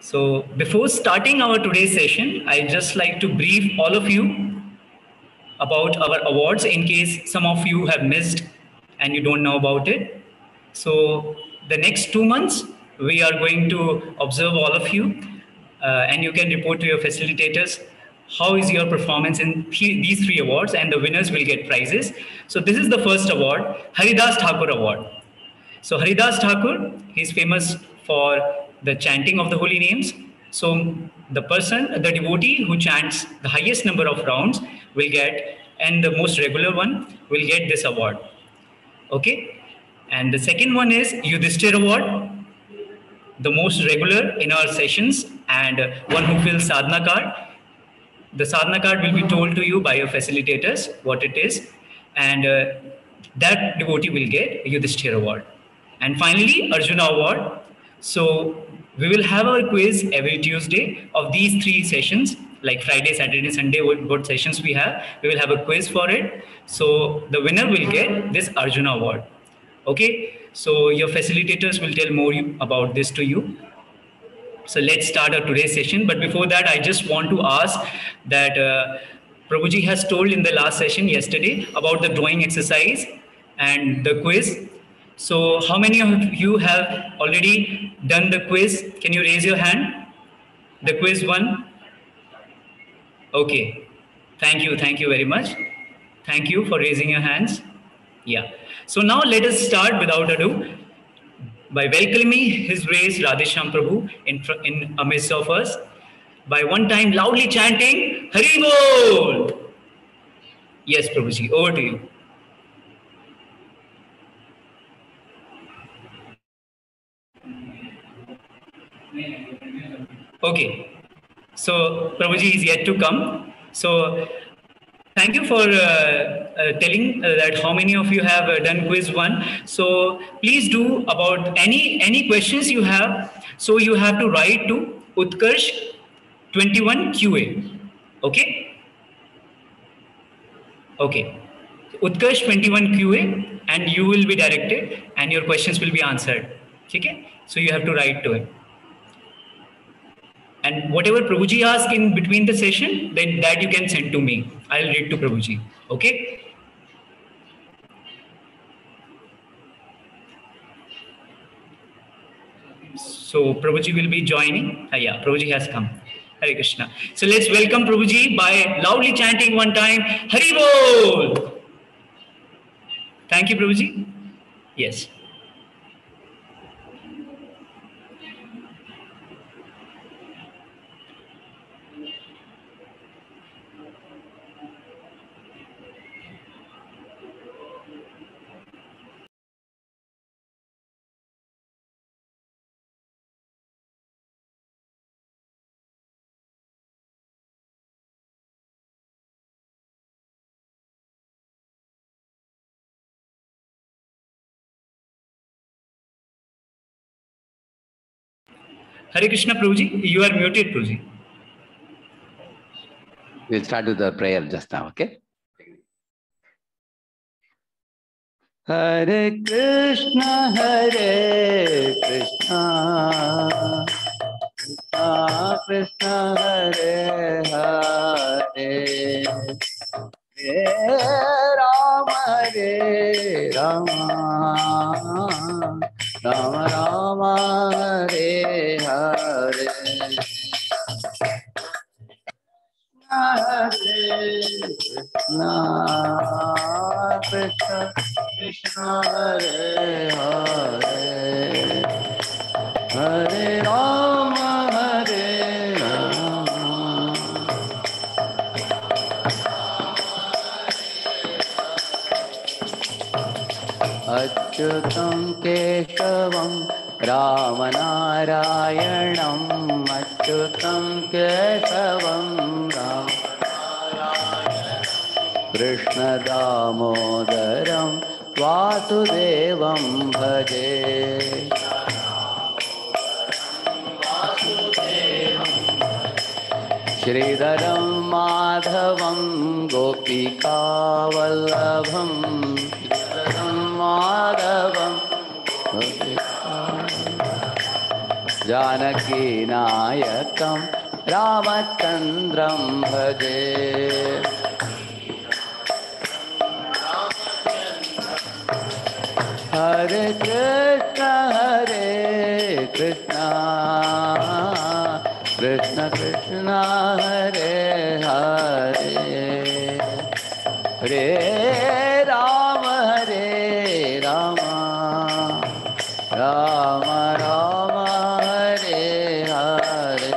So before starting our today's session, I just like to brief all of you about our awards in case some of you have missed and you don't know about it. So the next 2 months, we are going to observe all of you and you can report to your facilitators how is your performance in these three awards, and the winners will get prizes. So this is the first award, Haridas Thakur Award. So Haridas Thakur, he's famous for the chanting of the holy names. So the devotee who chants the highest number of rounds will get, and the most regular one will get this award. Okay. And the second one is Yudhishthir Award, the most regular in our sessions, and one who fills sadhana card. The sadhana card will be told to you by your facilitators what it is, and that devotee will get Yudhishthir Award. And finally, Arjuna Award. So we will have our quiz every Tuesday of these three sessions, like Friday, Saturday, Sunday, what sessions we have. We will have a quiz for it. So the winner will get this Arjuna Award. Okay, so your facilitators will tell more about this to you. So let's start our today's session. But before that, I just want to ask that Prabhuji has told in the last session yesterday about the drawing exercise and the quiz. So how many of you have already done the quiz? Can you raise your hand? The quiz one? Okay. Thank you. Thank you very much. Thank you for raising your hands. Yeah. So now let us start without ado by welcoming His Grace Radheshyam Prabhu in amidst of us by one time loudly chanting Hari Bol. Yes, Prabhuji, over to you. Okay, so Prabhuji is yet to come. So thank you for telling that how many of you have done quiz one. So please do about any questions you have. So you have to write to Utkarsh 21 QA. Okay. Okay. Utkarsh 21 QA, and you will be directed and your questions will be answered. Okay. So you have to write to it. And whatever Prabhuji asks in between the session, then that you can send to me. I'll read to Prabhuji. Okay? So Prabhuji will be joining. Yeah, Prabhuji has come. Hare Krishna. So let's welcome Prabhuji by loudly chanting one time, Hari Bol! Thank you, Prabhuji. Yes. Hare Krishna, Prabhuji. You are muted, Prabhuji. We'll start with the prayer just now, okay? Hare Krishna, Krishna Krishna, Hare Hare, Hare Rama, Rama Rama, Hare Hare. Hare Krishna, Krishna Krishna, Hare Hare, Hare Rama, Hare Rama. Achyutam Keshavam Rama Narayanam, Achyutam Keshavam Rama Krishna Damodaram Vasudevam Bhaje. Shridharam Madhavam Gopika Vallabham, Shridharam Madhavam जानकीनायकं रामचन्द्रं भजे। हरे कृष्ण कृष्ण कृष्ण हरे हरे, हरे राम राम राम हरे हरे।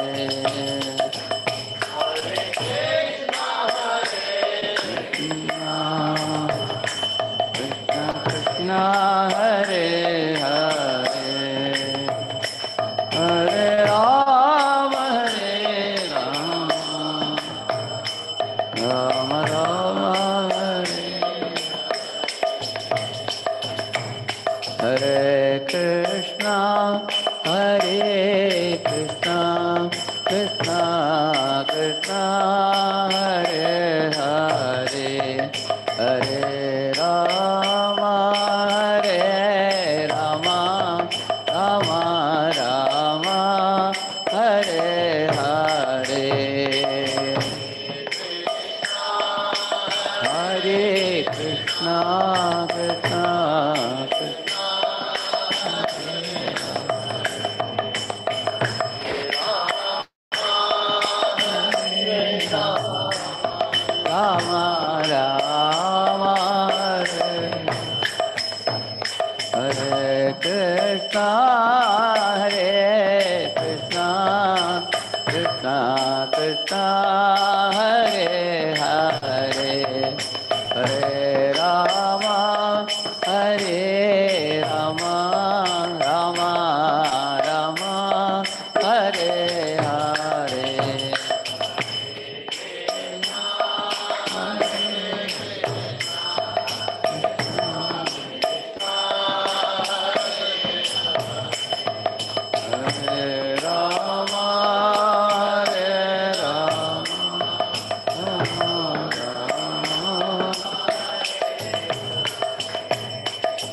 कृष्ण हरे हरे, हरे राम राम राम हरे। हरे कृष्णा कृष्णा कृष्णा हरे हरे, हरे राम राम राम हरे हरे। हरे कृष्णा कृष्णा राम राम हरे कृष्णा कृष्णा कृष्णा हरे हरे, हरे Ram Ram Ram Hare Hare.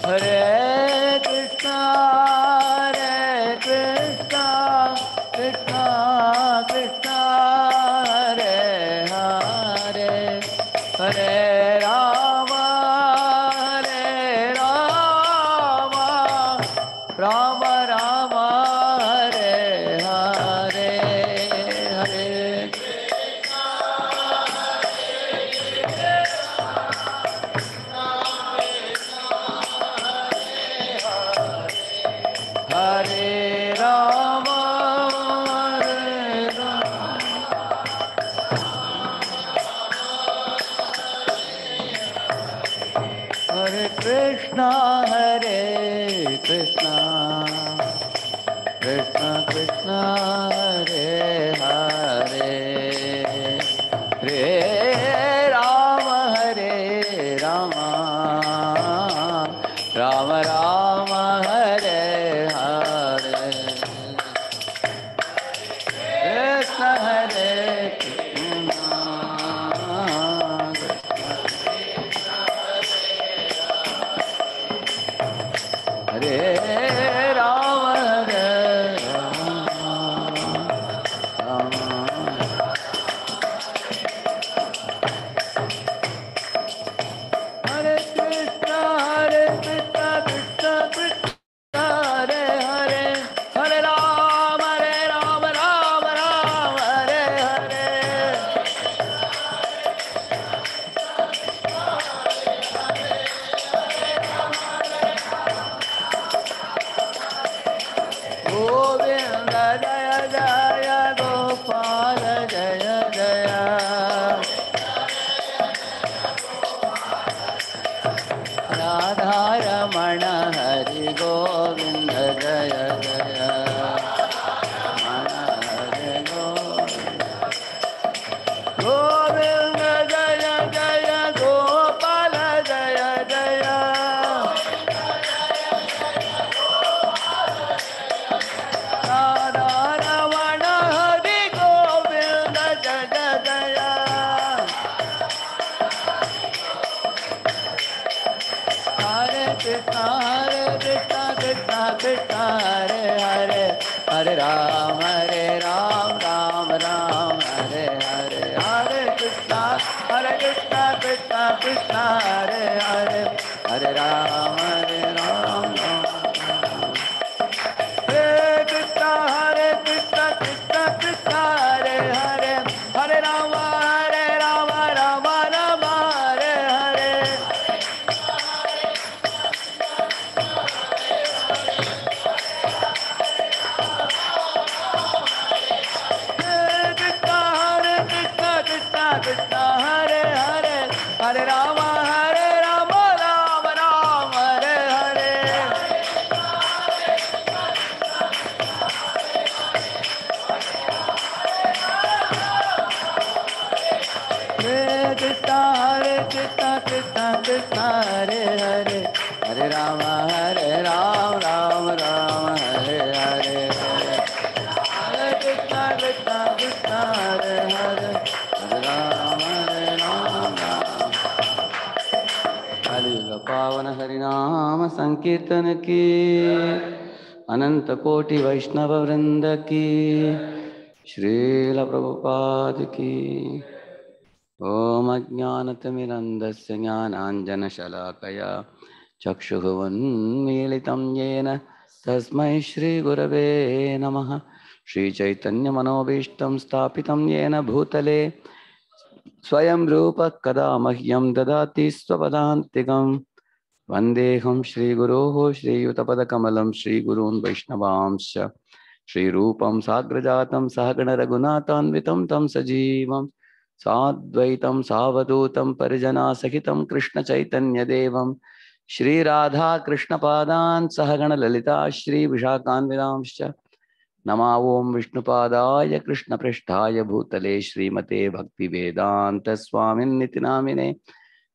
Hare Krishna, Krishna Krishna, Hare Hare, Hare Rama, Rama Rama, Hare Hare, Hare Hare Rama, Hare Krishna, Krishna Krishna, Hare Hare, Hare Rama, Rama Rama, Hare Hare, Krishna Hare Krishna, Hare Rama, Rama Hare Krishna, Krishna Krishna, Hare Hare, Hare Rama, Rama Hare Hare. Govinda Jaya Jaya, Gopala Jaya Jaya, Radha Ramana Hari Govinda Jaya Jaya, Ramana Hari Govinda Jaya Jaya, Gopala Jaya Jaya, Radha Ramana Ram, Ram Ram, Hare Hare, Hare Krishna, Krishna Krishna, Hare Hare, Hare Ram, Ram Ram. Hare Krishna, Krishna Krishna, Hare Hare, Hare Rama, Rama Rama, Hare Hare. Krishna, Hare Hare, Hare Rama, Rama Rama, Hare Hare. Hare Krishna, Krishna Krishna, Hare Hare, Hare Rama, Rama Rama, Hare Hare. Hare Krishna, Krishna, Hare Hare, Hare Rama, Rama. कलियुग पावन हरिनाम संकीर्तन की, अनंत कोटि वैष्णव वृंद की, श्रील प्रभुपाद की। ओम अज्ञानतिमिरन्धस्य ज्ञानाञ्जनशलाकया चक्षुः उन्मीलितं येन तस्मै श्रीगुरवे नमः। श्रीचैतन्यमनोभीष्टं स्थापितं येन भूतले स्वयं रूपः कदा मह्यं ददाति स्वपदान्तिकं। वन्देऽहं श्रीगुरोः श्रीयुतपदकमलं श्रीगुरून् वैष्णवांश्च श्रीरूपं साग्रजातं सहगणरघुनाथान्वितं तं सजीवं साद्वैतं सावधूतं परिजनासहितं कृष्णचैतन्यदेवं श्रीराधा कृष्णपादान् सहगणललिता श्रीविशाखान्वितांश्च नमा ओं विष्णुपादाय कृष्णपृष्ठाय भूतले श्रीमते भक्तिवेदांत स्वामिन्निति नामिने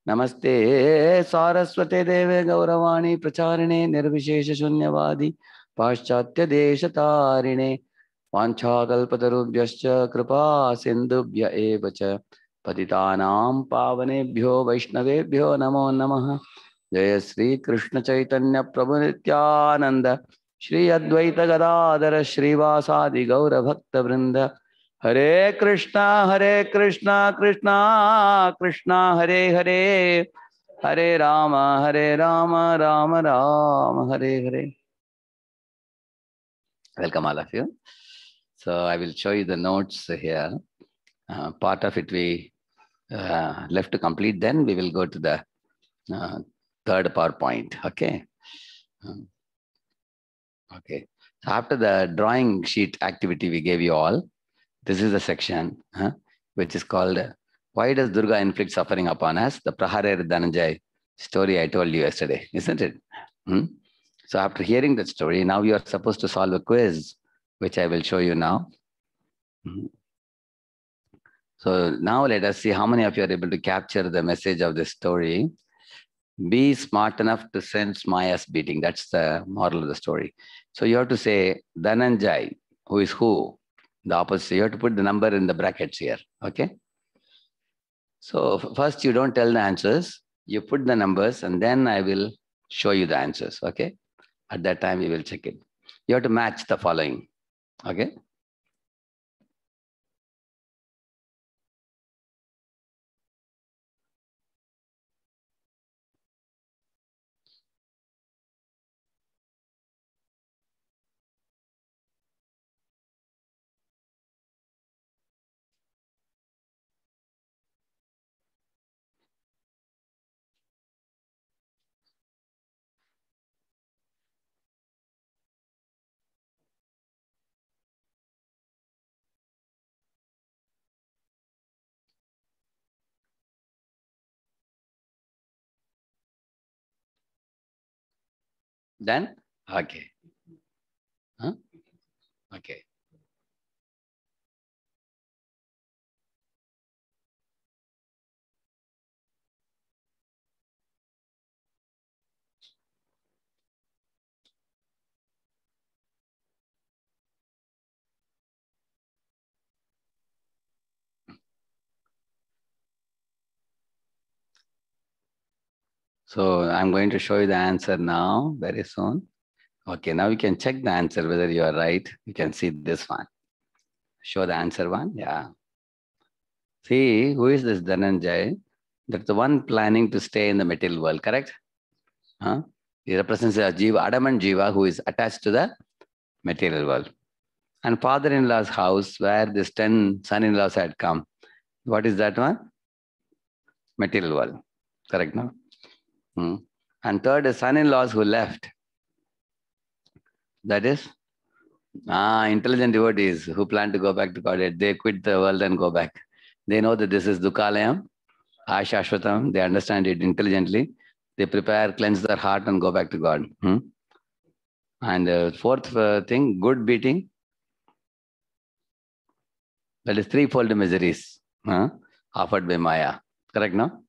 नमस्ते सारस्वते देवे गौरवाणी प्रचारिणे निर्विशेष शून्यवादी पाश्चात्य देशतारिणे वाञ्छाकल्पतरुभ्यश्च कृपा सिन्धुभ्य एव च पतितानां पावनेभ्यो वैष्णवेभ्यो नमो नमः। जय श्री कृष्ण चैतन्य प्रभु नित्यानंद श्री अद्वैत गदाधर श्रीवासादि गौर भक्त वृंद। हरे कृष्णा कृष्णा कृष्णा हरे हरे, हरे Ram Ram Ram Hare Hare. Welcome all of you. So I will show you the notes here. Part of it we left to complete. Then we will go to the third PowerPoint. Okay. Okay. So after the drawing sheet activity we gave you all, this is the section which is called Why Does Durga Inflict Suffering Upon Us? The Praharer Dhananjay story I told you yesterday, isn't it? So after hearing that story, now you are supposed to solve a quiz, which I will show you now. So now let us see how many of you are able to capture the message of this story. Be smart enough to sense Maya's beating. That's the moral of the story. So you have to say Dhananjay, who is who? The opposite. You have to put the number in the brackets here. Okay. So first you don't tell the answers. You put the numbers and then I will show you the answers. Okay. At that time we will check it. You have to match the following. Okay. Done? Okay. Huh? Okay. So I'm going to show you the answer now very soon. Okay, now you can check the answer whether you are right. You can see this one. Show the answer one. Yeah. See, who is this Dhananjay? That's the one planning to stay in the material world, correct? Huh? He represents a Jiva, adamant Jiva who is attached to the material world. And father-in-law's house where this 10 son-in-laws had come. What is that one? Material world. Correct, no? And third is son-in-laws who left. That is intelligent devotees who plan to go back to Godhead. They quit the world and go back. They know that this is Dukkalayam, Ashashvatam. They understand it intelligently. They prepare, cleanse their heart and go back to God. And fourth thing, good beating. That is threefold miseries offered by Maya. Correct, no?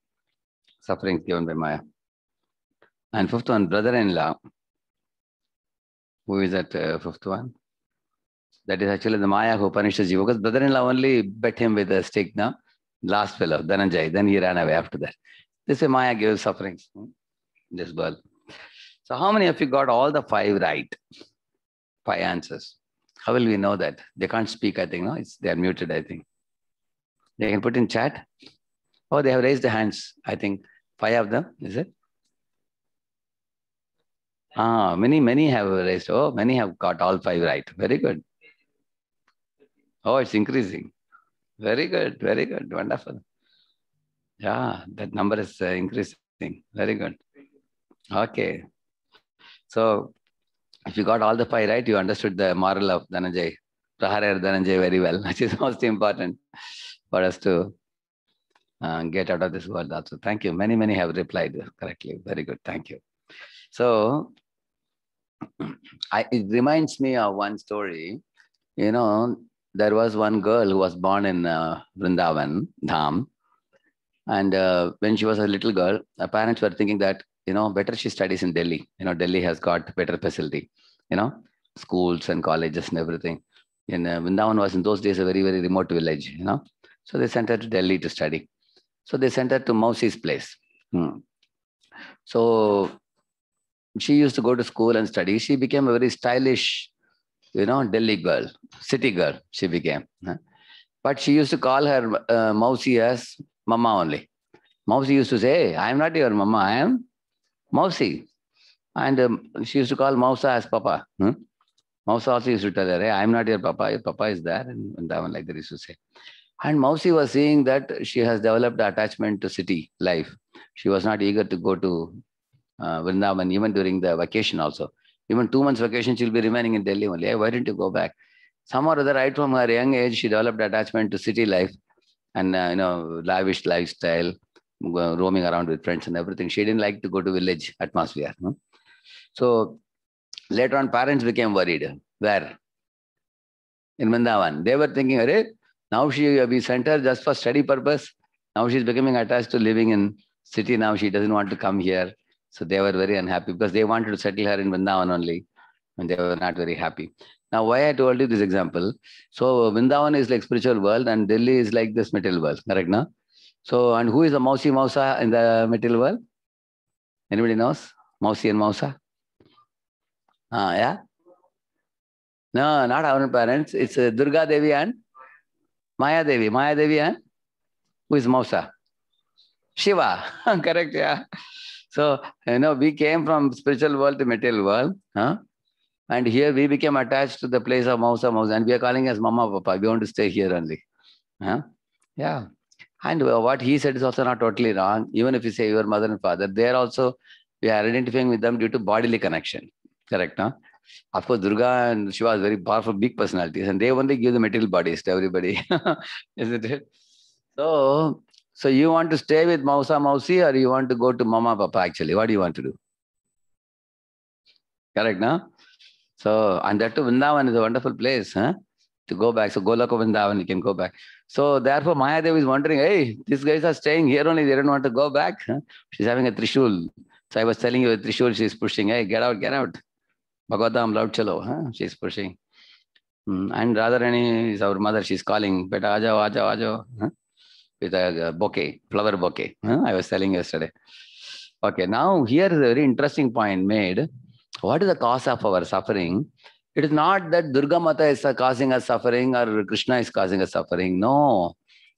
Sufferings given by Maya. And fifth one, brother-in-law. Who is that fifth one? That is actually the Maya who punishes Jiva. Because brother-in-law only bet him with a stick, no? Last fellow, Dhananjay. Then he ran away after that. This way Maya gives sufferings in this world. So how many of you got all the 5 right? 5 answers. How will we know that? They can't speak, I think, no? They are muted, I think. They can put in chat. Oh, they have raised their hands. I think 5 of them, is it? Many have raised. Oh, many have got all 5 right. Very good. Oh, it's increasing. Very good. Very good. Wonderful. Yeah, that number is increasing. Very good. Okay. So, if you got all the 5 right, you understood the moral of Dhananjay, Praharar Dhananjay very well, which is most important for us to get out of this world also. Thank you. Many have replied correctly. Very good. Thank you. So, it reminds me of one story. You know, there was one girl who was born in Vrindavan, Dham. And when she was a little girl, her parents were thinking that, better she studies in Delhi. Delhi has got better facility, schools and colleges and everything. And Vrindavan was in those days a very, very remote village, So they sent her to Delhi to study. So they sent her to Mausi's place. So she used to go to school and study. She became a very stylish, Delhi girl, city girl she became. But she used to call her Mausi as Mama only. Mausi used to say, hey, I am not your Mama, I am Mausi. And she used to call Mausa as Papa. Mausa also used to tell her, hey, I am not your Papa, your Papa is there. And that one like that used to say. And Mausi was seeing that she has developed attachment to city life. She was not eager to go to Vrindavan, even during the vacation also. Even 2 months vacation, she'll be remaining in Delhi only. Hey, why didn't you go back? Somehow or other, right from her young age, she developed attachment to city life and, lavish lifestyle, roaming around with friends and everything. She didn't like to go to village atmosphere. So later on, parents became worried. Where? In Vrindavan. They were thinking, now we sent her just for study purpose. Now she's becoming attached to living in city. Now she doesn't want to come here. So they were very unhappy because they wanted to settle her in Vrindavan only. And they were not very happy. Now, why I told you this example? So Vrindavan is like spiritual world and Delhi is like this material world. Correct, no? So, and who is the Mausi Mausa in the material world? Anybody knows? Mausi and Mausa? Yeah? No, not our parents. It's Durga Devi and Maya Devi. Maya Devi and who is Mausa? Shiva. Correct, yeah. So, we came from spiritual world to material world. And here we became attached to the place of Mausa. And we are calling as Mama, Papa. We want to stay here only. Yeah. And what he said is also not totally wrong. Even if you say your mother and father, they are also, we are identifying with them due to bodily connection. Correct, no? Of course, Durga and Shiva are very powerful, big personalities, and they only give the material bodies to everybody. Isn't it? So you want to stay with Mausa, Mausi, or you want to go to Mama, Papa, actually? What do you want to do? Correct, no? So, and that too, Vrindavan is a wonderful place, to go back. So, Golaka Vrindavan, you can go back. So, therefore, Mahadev is wondering, hey, these guys are staying here only, they don't want to go back. She's having a Trishul. So, I was telling you, a Trishul she's pushing, hey, get out. Bhagavatam, loud chalo, she's pushing. And Radharani is our mother, she's calling, beta, ajo, with a bouquet, flower bouquet. I was telling yesterday. Okay, now here is a very interesting point made. So what is the cause of our suffering? It is not that Durga Mata is causing us suffering or Krishna is causing us suffering. No.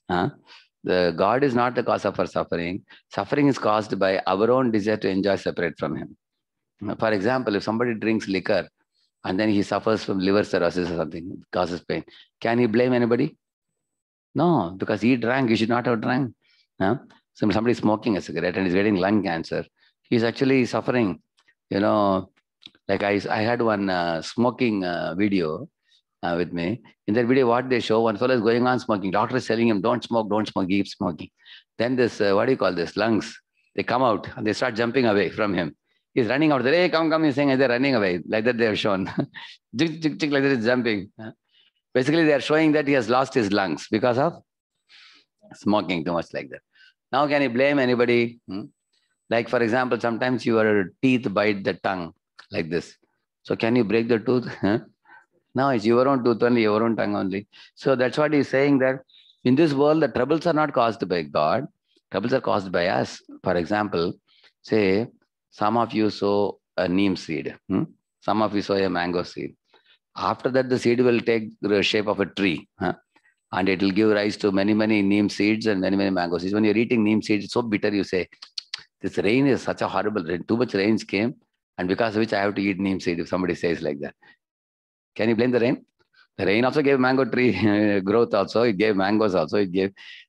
The God is not the cause of our suffering. Suffering is caused by our own desire to enjoy separate from Him. For example, if somebody drinks liquor and then he suffers from liver cirrhosis or something, causes pain, can he blame anybody? No, because he drank, he should not have drank. So somebody is smoking a cigarette and is getting lung cancer. He's actually suffering. Like I had one smoking video with me. In that video, what they show, one fellow is going on smoking. Doctor is telling him, don't smoke, keep smoking. Then this, what do you call this, lungs, they come out and they start jumping away from him. He's running out there, hey, come, he's saying, they're running away. Like that they have shown. Like that he's jumping. Basically, they are showing that he has lost his lungs because of smoking too much like that. Now, can you blame anybody? Like, for example, sometimes your teeth bite the tongue like this. So can you break the tooth? No, it's your own tooth only, your own tongue only. So that's what he's saying, that in this world, the troubles are not caused by God. Troubles are caused by us. For example, say, some of you sow a neem seed. Some of you sow a mango seed. After that, the seed will take the shape of a tree. And it will give rise to many, many neem seeds and many, many mango seeds. When you're eating neem seeds, it's so bitter, you say, this rain is such a horrible rain. Too much rains came, and because of which I have to eat neem seed, if somebody says like that. Can you blame the rain? The rain also gave mango tree growth also. It gave mangoes also.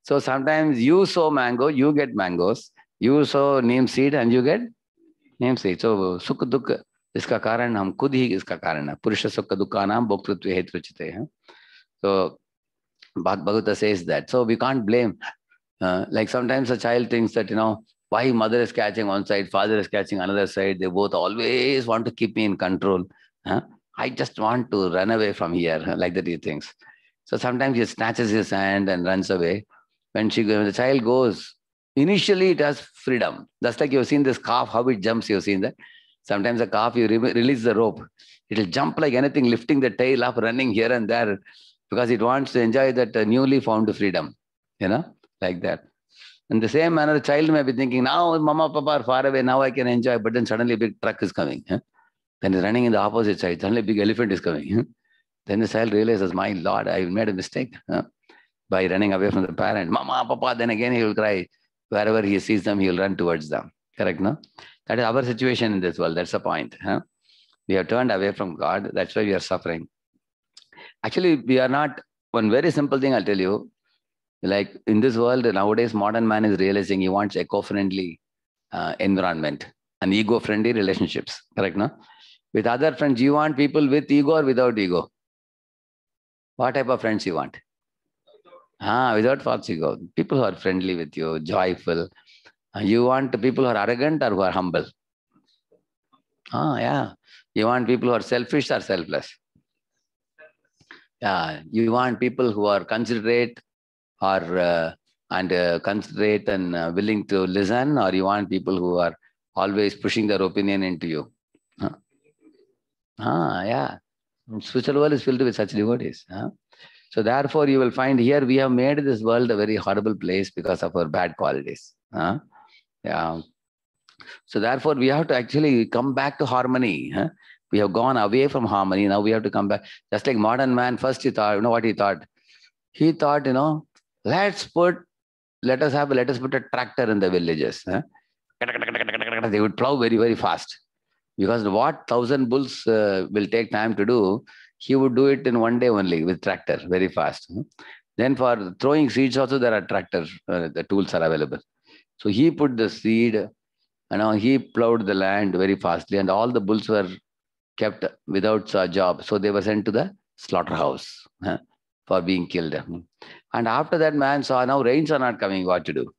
So sometimes you sow mango, you get mangoes. You sow neem seed and you get neem seed. So sukh dukh, iska karan hum khud hi iska karan hai. Purusha sukha dukkhanam bhoktritve hetruchite. So Bhagavata says that. So we can't blame. Like sometimes a child thinks that, why mother is catching one side, father is catching another side. They both always want to keep me in control. I just want to run away from here, like that he thinks. So sometimes he snatches his hand and runs away. When the child goes, initially it has freedom. Just like you've seen this calf, how it jumps, you've seen that. Sometimes a calf, you release the rope. It'll jump like anything, lifting the tail up, running here and there, because it wants to enjoy that newly found freedom, like that. In the same manner, a child may be thinking, now mama, papa are far away, now I can enjoy, but then suddenly a big truck is coming. Then he's running in the opposite side, suddenly a big elephant is coming. Then the child realizes, my Lord, I made a mistake by running away from the parent. Mama, papa, then again he will cry. Wherever he sees them, he will run towards them. Correct, no? That is our situation in this world. That's the point. We have turned away from God. That's why we are suffering. Actually, we are not. One very simple thing I'll tell you. Like in this world, nowadays, modern man is realizing he wants eco-friendly environment and ego-friendly relationships. Correct, no? With other friends, you want people with ego or without ego? What type of friends you want? Without false ego. People who are friendly with you, joyful. You want people who are arrogant or who are humble? Yeah. You want people who are selfish or selfless? Yeah. You want people who are considerate or considerate and willing to listen, or you want people who are always pushing their opinion into you? Yeah. Spiritual world is filled with such devotees. So therefore, you will find here we have made this world a very horrible place because of our bad qualities. Yeah. So therefore, we have to actually come back to harmony. We have gone away from harmony. Now we have to come back. Just like modern man, first he thought, what he thought? He thought, let us put a tractor in the villages. They would plow very, very fast. Because what 1,000 bulls will take time to do, he would do it in one day only with tractor, very fast. Then for throwing seeds also, there are tractors, the tools are available. So he put the seed, he plowed the land very fastly, and all the bulls were kept without a job. So they were sent to the slaughterhouse for being killed. And after that, man saw now rains are not coming, what to do?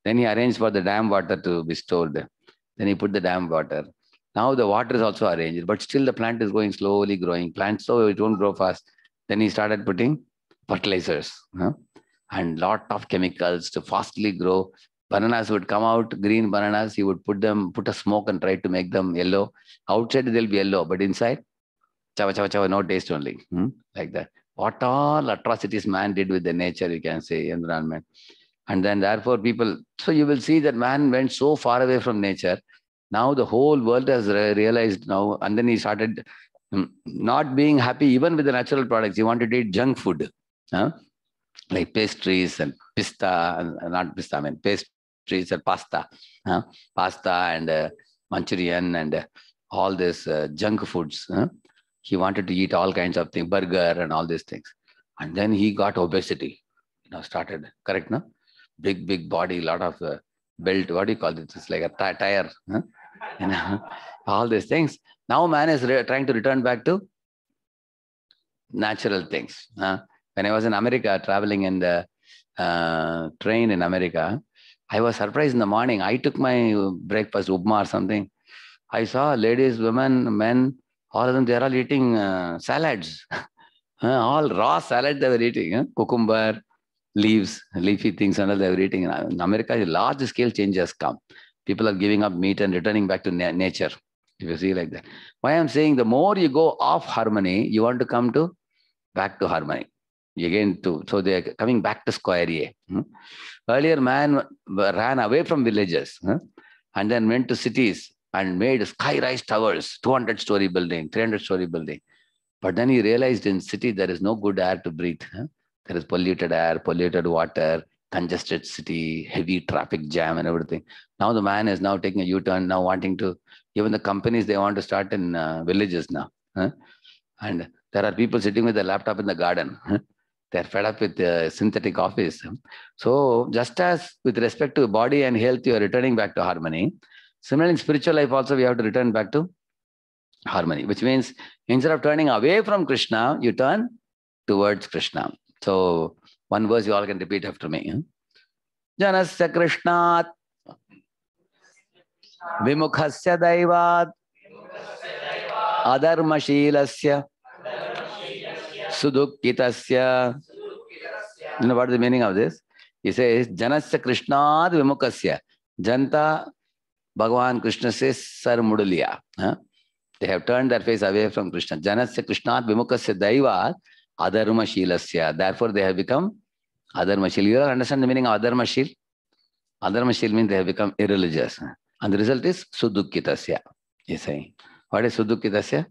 Then he arranged for the dam water to be stored. Then he put the dam water. Now the water is also arranged, but still the plant is going slowly growing. Plants, so it won't grow fast. Then he started putting fertilizers and lot of chemicals to fastly grow. Bananas would come out, green bananas. He would put a smoke and try to make them yellow. Outside they'll be yellow, but inside, chava, chava, chava, no taste only. Like that. What all atrocities man did with the nature, you can say, environment. And then therefore people, so you will see that man went so far away from nature. Now the whole world has realized now, and then he started not being happy even with the natural products. He wanted to eat junk food, like pastries and pista, and not pista, I mean pastries and pasta, pasta and Manchurian and all this junk foods. He wanted to eat all kinds of things, burger and all these things. And then he got obesity, started, correct, no? Big body, lot of belt, what do you call it? It's like a tire, all these things. Now man is trying to return back to natural things. When I was in America, traveling in the train in America, I was surprised in the morning. I took my breakfast, upma or something. I saw ladies, women, men, all of them, they are all eating salads. All raw salad they were eating. Cucumber, leaves, leafy things, and all they were eating. In America, a large scale change has come. People are giving up meat and returning back to nature. If you see like that. Why I'm saying, the more you go off harmony, you want to come to back to harmony. Again, so they're coming back to square A. Earlier, man ran away from villages and then went to cities and made sky-rise towers, 200-story building, 300-story building. But then he realized in city there is no good air to breathe. There is polluted air, polluted water, congested city, heavy traffic jam and everything. Now the man is now taking a U-turn, now wanting to, even the companies, they want to start in villages now. And there are people sitting with a laptop in the garden. They're fed up with synthetic office. So just as with respect to body and health, you are returning back to harmony. Similarly, in spiritual life also, we have to return back to harmony, which means instead of turning away from Krishna, you turn towards Krishna. So one verse you all can repeat after me. Janasya Krishnat Vimukhasya Daivat Adharmashilasya Sudukkitasya. You know what is the meaning of this? He says, Janasya Krishnat Vimukasya. Janta Bhagavan Krishna says, Sar Muduliya. They have turned their face away from Krishna. Janasya Krishnat Vimukasya Daivat Adharmashilasya. Therefore, they have become Adharmashil. You all understand the meaning of Adharmashil? Adharmashil means they have become irreligious. And the result is Sudukkitasya. He's saying. What is Sudukkitasya?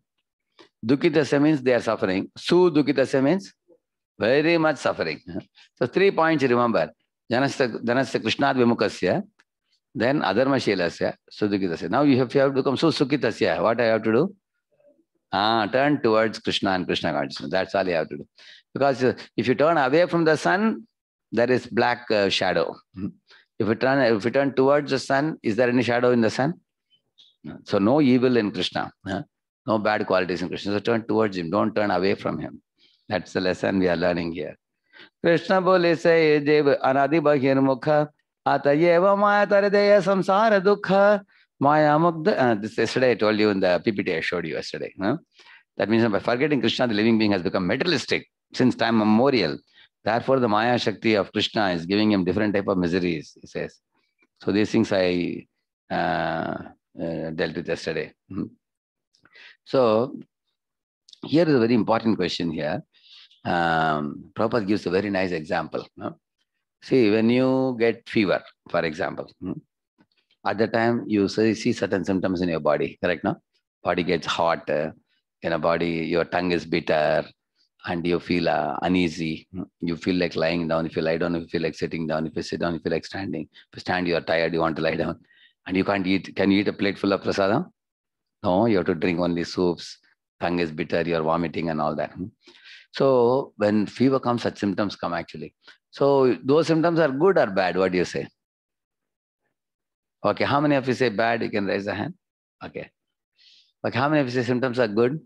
Dukkitasya means they are suffering. Sudukkitasya means very much suffering. So 3 points remember. Janasya Krishnat Vimukasya. Then Adharmashilasya, Sudukkitasya. Now you have to become Susukkitasya. What I have to do? Turn towards Krishna and Krishna consciousness. That's all you have to do. Because if you turn away from the sun, there is black shadow. If you turn towards the sun, is there any shadow in the sun? So no evil in Krishna. No bad qualities in Krishna. So turn towards him. Don't turn away from him. That's the lesson we are learning here. Krishna bole say Dev Anadi Bhagir Mukha Atayeva Maya Taradeya Samsara Dukha Maya Mukha. This yesterday I told you in the PPT I showed you yesterday. That means by forgetting Krishna, the living being has become materialistic since time memorial. Therefore, the Maya Shakti of Krishna is giving him different type of miseries, he says. So these things I dealt with yesterday. So here is a very important question here. Prabhupada gives a very nice example. See, when you get fever, for example, at the time you see certain symptoms in your body, correct? No? Body gets hot, body, your tongue is bitter, and you feel uneasy. You feel like lying down. If you lie down, you feel like sitting down. If you sit down, you feel like standing. If you stand, you are tired, you want to lie down. And you can't eat. Can you eat a plate full of prasadam? No, you have to drink only soups. Tongue is bitter, you're vomiting and all that. So when fever comes, such symptoms come actually. So those symptoms are good or bad? What do you say? Okay, how many of you say bad? You can raise a hand. Okay. Okay, how many of you say symptoms are good?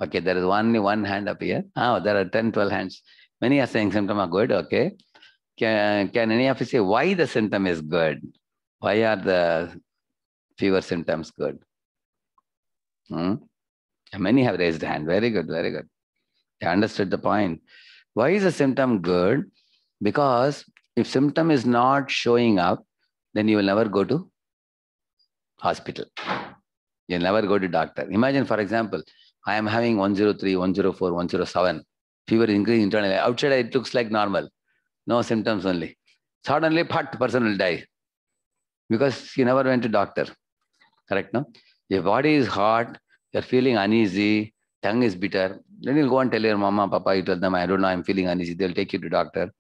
Okay, there is only one hand up here. There are 10, 12 hands. Many are saying symptoms are good. Okay. Can any of you say why the symptom is good? Why are the fever symptoms good? Many have raised the hand. Very good, very good. I understood the point. Why is a symptom good? Because if symptom is not showing up, then you will never go to hospital. You'll never go to doctor. Imagine, for example, I am having 103, 104, 107. Fever increase internally. Outside, it looks like normal. No symptoms only. Suddenly, person will die. Because he never went to doctor. Correct, no? Your body is hot, you're feeling uneasy, tongue is bitter. Then you'll go and tell your mama, papa, you tell them, I don't know, I'm feeling uneasy. They'll take you to doctor.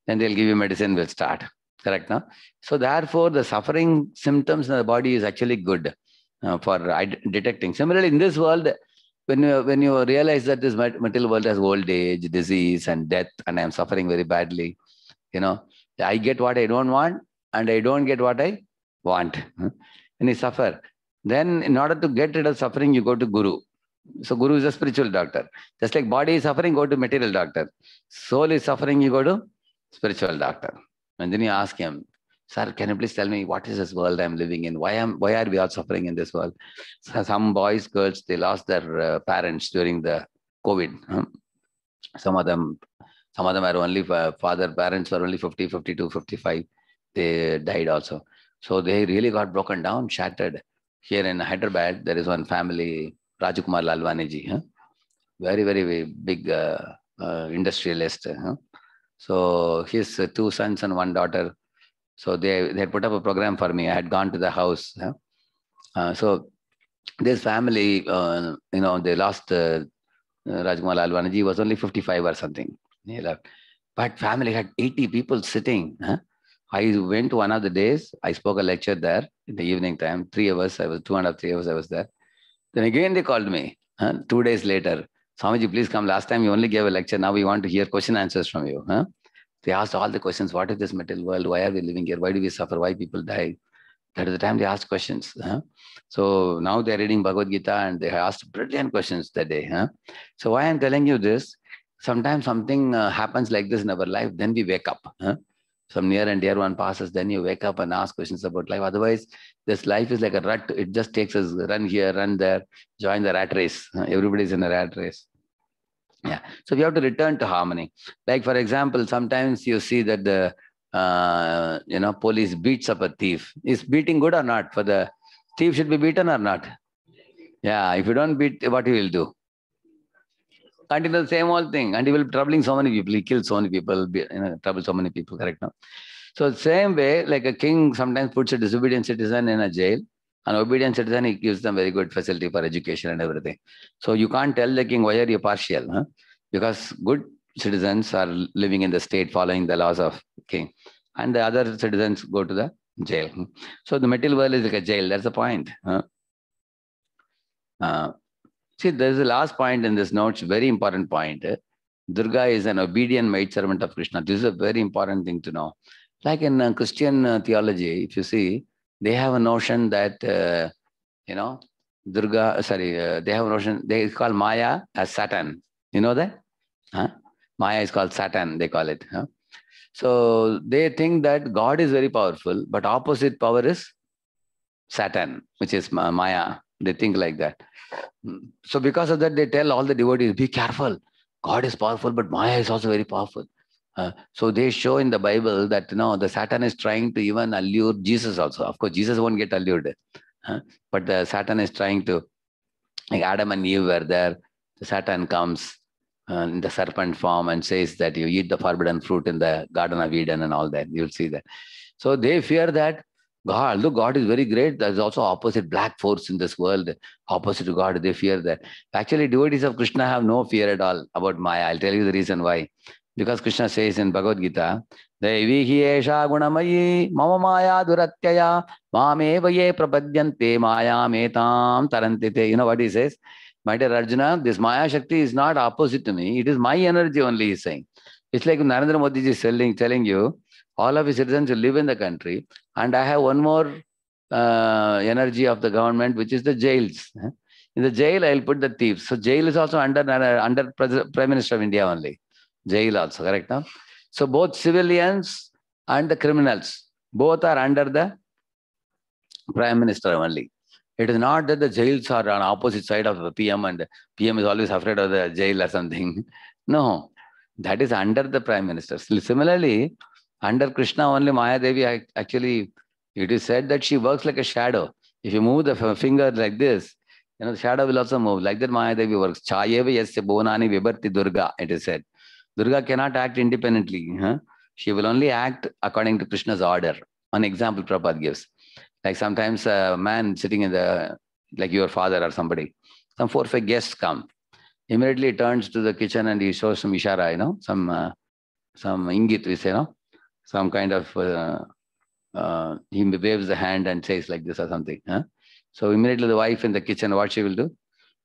Then they'll give you medicine, will start. Correct, no? So therefore, the suffering symptoms in the body is actually good for detecting. Similarly, in this world, when you realize that this material world has old age, disease, and death, and I'm suffering very badly, I get what I don't want, and I don't get what I want, and you suffer. Then, in order to get rid of suffering, you go to Guru. So, Guru is a spiritual doctor. Just like body is suffering, go to material doctor. Soul is suffering, you go to spiritual doctor. And then you ask him, sir, can you please tell me what is this world I'm living in? Why are we all suffering in this world? So some boys, girls, they lost their parents during the COVID. Some of them are only parents were only 50, 52, 55. They died also. So they really got broken down, shattered. Here in Hyderabad, there is one family, Rajakumar Lalwaniji, very, very big industrialist. So his two sons and one daughter. So they had put up a program for me. I had gone to the house. So this family, they lost Rajkumar Lalwaniji. He was only 55 or something. He left. But family had 80 people sitting. I went one of the days. I spoke a lecture there in the evening time. 3 hours. I was 2.5, 3 hours. I was there. Then again they called me. 2 days later, Swamiji, please come. Last time you only gave a lecture. Now we want to hear question answers from you. They asked all the questions. What is this material world? Why are we living here? Why do we suffer? Why people die? That is the time they asked questions. So now they're reading Bhagavad Gita and they asked brilliant questions that day. So why I'm telling you this, sometimes something happens like this in our life, then we wake up. Some near and dear one passes, then you wake up and ask questions about life. Otherwise, this life is like a rut. It just takes us run here, run there, join the rat race. Everybody's in a rat race. Yeah. So we have to return to harmony. Like, for example, sometimes you see that the police beats up a thief. Is beating good or not? For the thief should be beaten or not? Yeah. If you don't beat, what he will do? Continue the same old thing, and he will be troubling so many people. He kills so many people, trouble so many people. Correct now. So same way, like a king sometimes puts a disobedient citizen in a jail. An obedient citizen, he gives them very good facility for education and everything. So you can't tell the king, why are you partial? Because good citizens are living in the state following the laws of king. And the other citizens go to the jail. So the material world is like a jail. That's the point. See, there's a last point in this note, very important point. Durga is an obedient maidservant of Krishna. This is a very important thing to know. Like in Christian theology, if you see, they have a notion that, Durga, they have a notion, they call Maya as Satan. You know that? Maya is called Satan, they call it. So they think that God is very powerful, but opposite power is Satan, which is Maya. They think like that. So because of that, they tell all the devotees, be careful. God is powerful, but Maya is also very powerful. So they show in the Bible that the Satan is trying to even allure Jesus also. Of course, Jesus won't get allured. But the Satan is trying to, like Adam and Eve were there. The Satan comes in the serpent form and says that you eat the forbidden fruit in the Garden of Eden and all that. You'll see that. So they fear that God, although God is very great, there's also opposite black force in this world. Opposite to God, they fear that. Actually, devotees of Krishna have no fear at all about Maya. I'll tell you the reason why. Because Krishna says in Bhagavad Gita, Devi hi esha gunamayi mama maya duratyaya mameva ye prapadyante maya metam tarantite. You know what he says? My dear Arjuna, this Maya Shakti is not opposite to me. It is my energy only, he's saying. It's like Narendra Modi is telling you, all of his citizens will live in the country, and I have one more energy of the government, which is the jails. In the jail, I'll put the thieves. So jail is also under Prime Minister of India only. Jail also, correct now? So both civilians and the criminals, both are under the Prime Minister only. It is not that the jails are on opposite side of the PM and PM is always afraid of the jail or something. No, that is under the Prime Minister. Similarly, under Krishna only, Maya Devi, actually, it is said that she works like a shadow. If you move the finger like this, the shadow will also move. Like that, Maya Devi works. Chayeva yasya bonani vibharti Durga, it is said. Durga cannot act independently. She will only act according to Krishna's order. An example Prabhupada gives. Like sometimes a man sitting in the, like your father or somebody, some 4 or 5 guests come. Immediately turns to the kitchen and he shows some ishara, some ingit, we say, some kind of, he waves the hand and says like this or something. Huh? So immediately the wife in the kitchen, what she will do?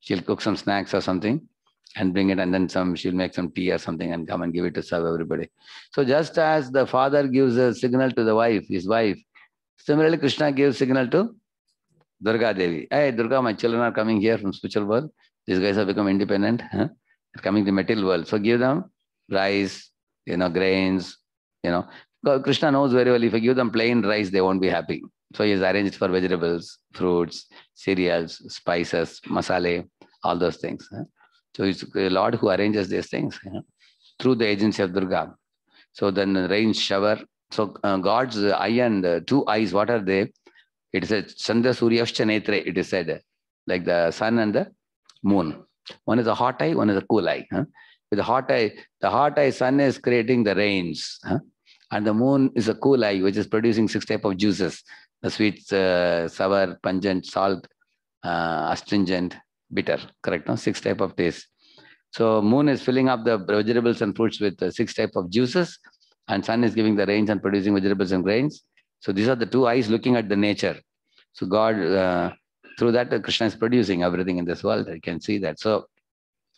She'll cook some snacks or something and bring it, and then she'll make some tea or something and come and give it to serve everybody. So just as the father gives a signal to the wife, his wife, similarly Krishna gives signal to Durga Devi. Hey, Durga, my children are coming here from spiritual world. These guys have become independent. Huh? They're coming to material world. So give them rice, grains, Krishna knows very well, if you give them plain rice, they won't be happy. So he has arranged for vegetables, fruits, cereals, spices, masala, all those things. So it's the Lord who arranges these things through the agency of Durga. So then the rain shower. So God's eye and 2 eyes, what are they? It is a Chandra Suryashcha Netre, it is said, like the sun and the moon. One is a hot eye, one is a cool eye. With the hot eye, sun is creating the rains. And the moon is a cool eye, which is producing 6 types of juices: the sweet, sour, pungent, salt, astringent, bitter. Correct? No? 6 types of taste. So moon is filling up the vegetables and fruits with 6 types of juices, and sun is giving the rains and producing vegetables and grains. So these are the 2 eyes looking at the nature. So God, through that, Krishna is producing everything in this world. You can see that. So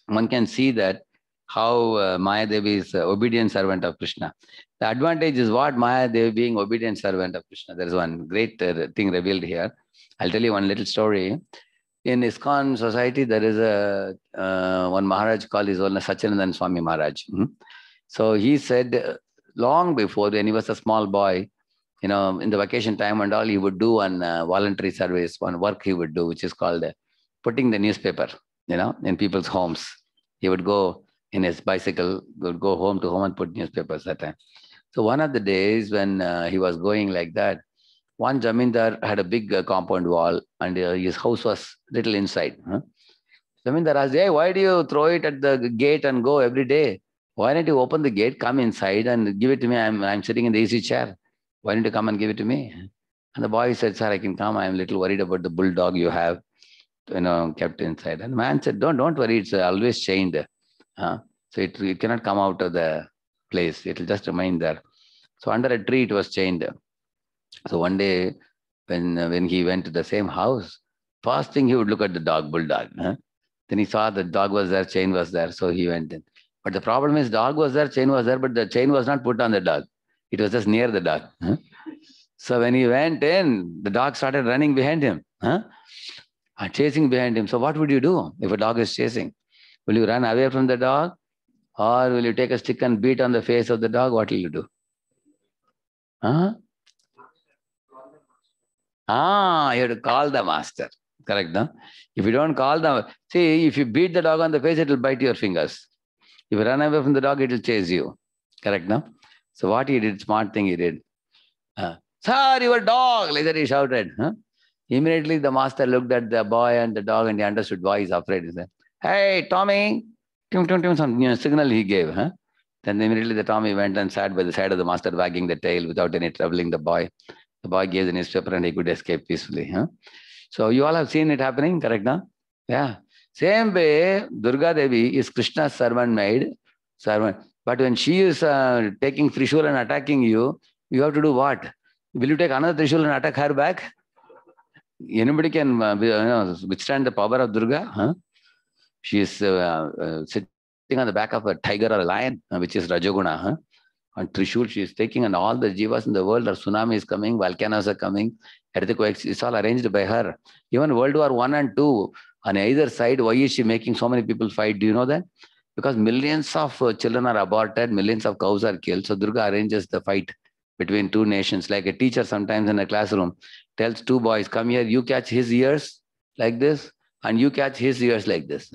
one can see that how Maya Devi is obedient servant of Krishna. The advantage is what? Maya Devi being obedient servant of Krishna. There is one great thing revealed here. I'll tell you one little story. In ISKCON society, there is one Maharaj called his own Satyanandan Swami Maharaj. So he said long before, when he was a small boy, in the vacation time and all, he would do one voluntary service, one work he would do, which is called putting the newspaper, in people's homes. He would go in his bicycle, would go home to home and put newspapers that time. So one of the days when he was going like that, one Jamindar had a big compound wall and his house was little inside. Jamindar asked, hey, why do you throw it at the gate and go every day? Why don't you open the gate, come inside and give it to me? I'm sitting in the easy chair. Why don't you come and give it to me? And the boy said, sir, I can come. I'm a little worried about the bulldog you have, kept inside. And the man said, don't worry. It's always chained. So it cannot come out of the place. It will just remain there. So under a tree, it was chained. So one day, when he went to the same house, first thing he would look at the dog, bulldog. Then he saw the dog was there, chain was there. So he went in. But the problem is, dog was there, chain was there, but the chain was not put on the dog. It was just near the dog. So when he went in, the dog started running behind him, chasing behind him. So what would you do if a dog is chasing? Will you run away from the dog? Or will you take a stick and beat on the face of the dog? What will you do? You have to call the master. Correct, no? If you don't call them, see, if you beat the dog on the face, it will bite your fingers. If you run away from the dog, it will chase you. Correct, no? So what he did, smart thing he did. Sir, your dog! Like that he shouted. Immediately the master looked at the boy and the dog and he understood why he's afraid. He said, hey, Tommy! Some signal he gave. Then immediately the Tommy went and sat by the side of the master, wagging the tail without any troubling the boy. The boy gave the newspaper and he could escape peacefully. So you all have seen it happening, correct, no? Yeah. Same way, Durga Devi is Krishna's servant. But when she is taking Trishul and attacking you, you have to do what? Will you take another Trishul and attack her back? Anybody can withstand the power of Durga? She is sitting on the back of a tiger or a lion, which is Rajoguna. And Trishul she is taking, and all the jivas in the world, are tsunami is coming, volcanoes are coming, earthquakes, it's all arranged by her. Even World War I and II, on either side, why is she making so many people fight? Do you know that? Because millions of children are aborted, millions of cows are killed. So Durga arranges the fight between 2 nations. Like a teacher sometimes in a classroom tells 2 boys, come here, you catch his ears like this, and you catch his ears like this.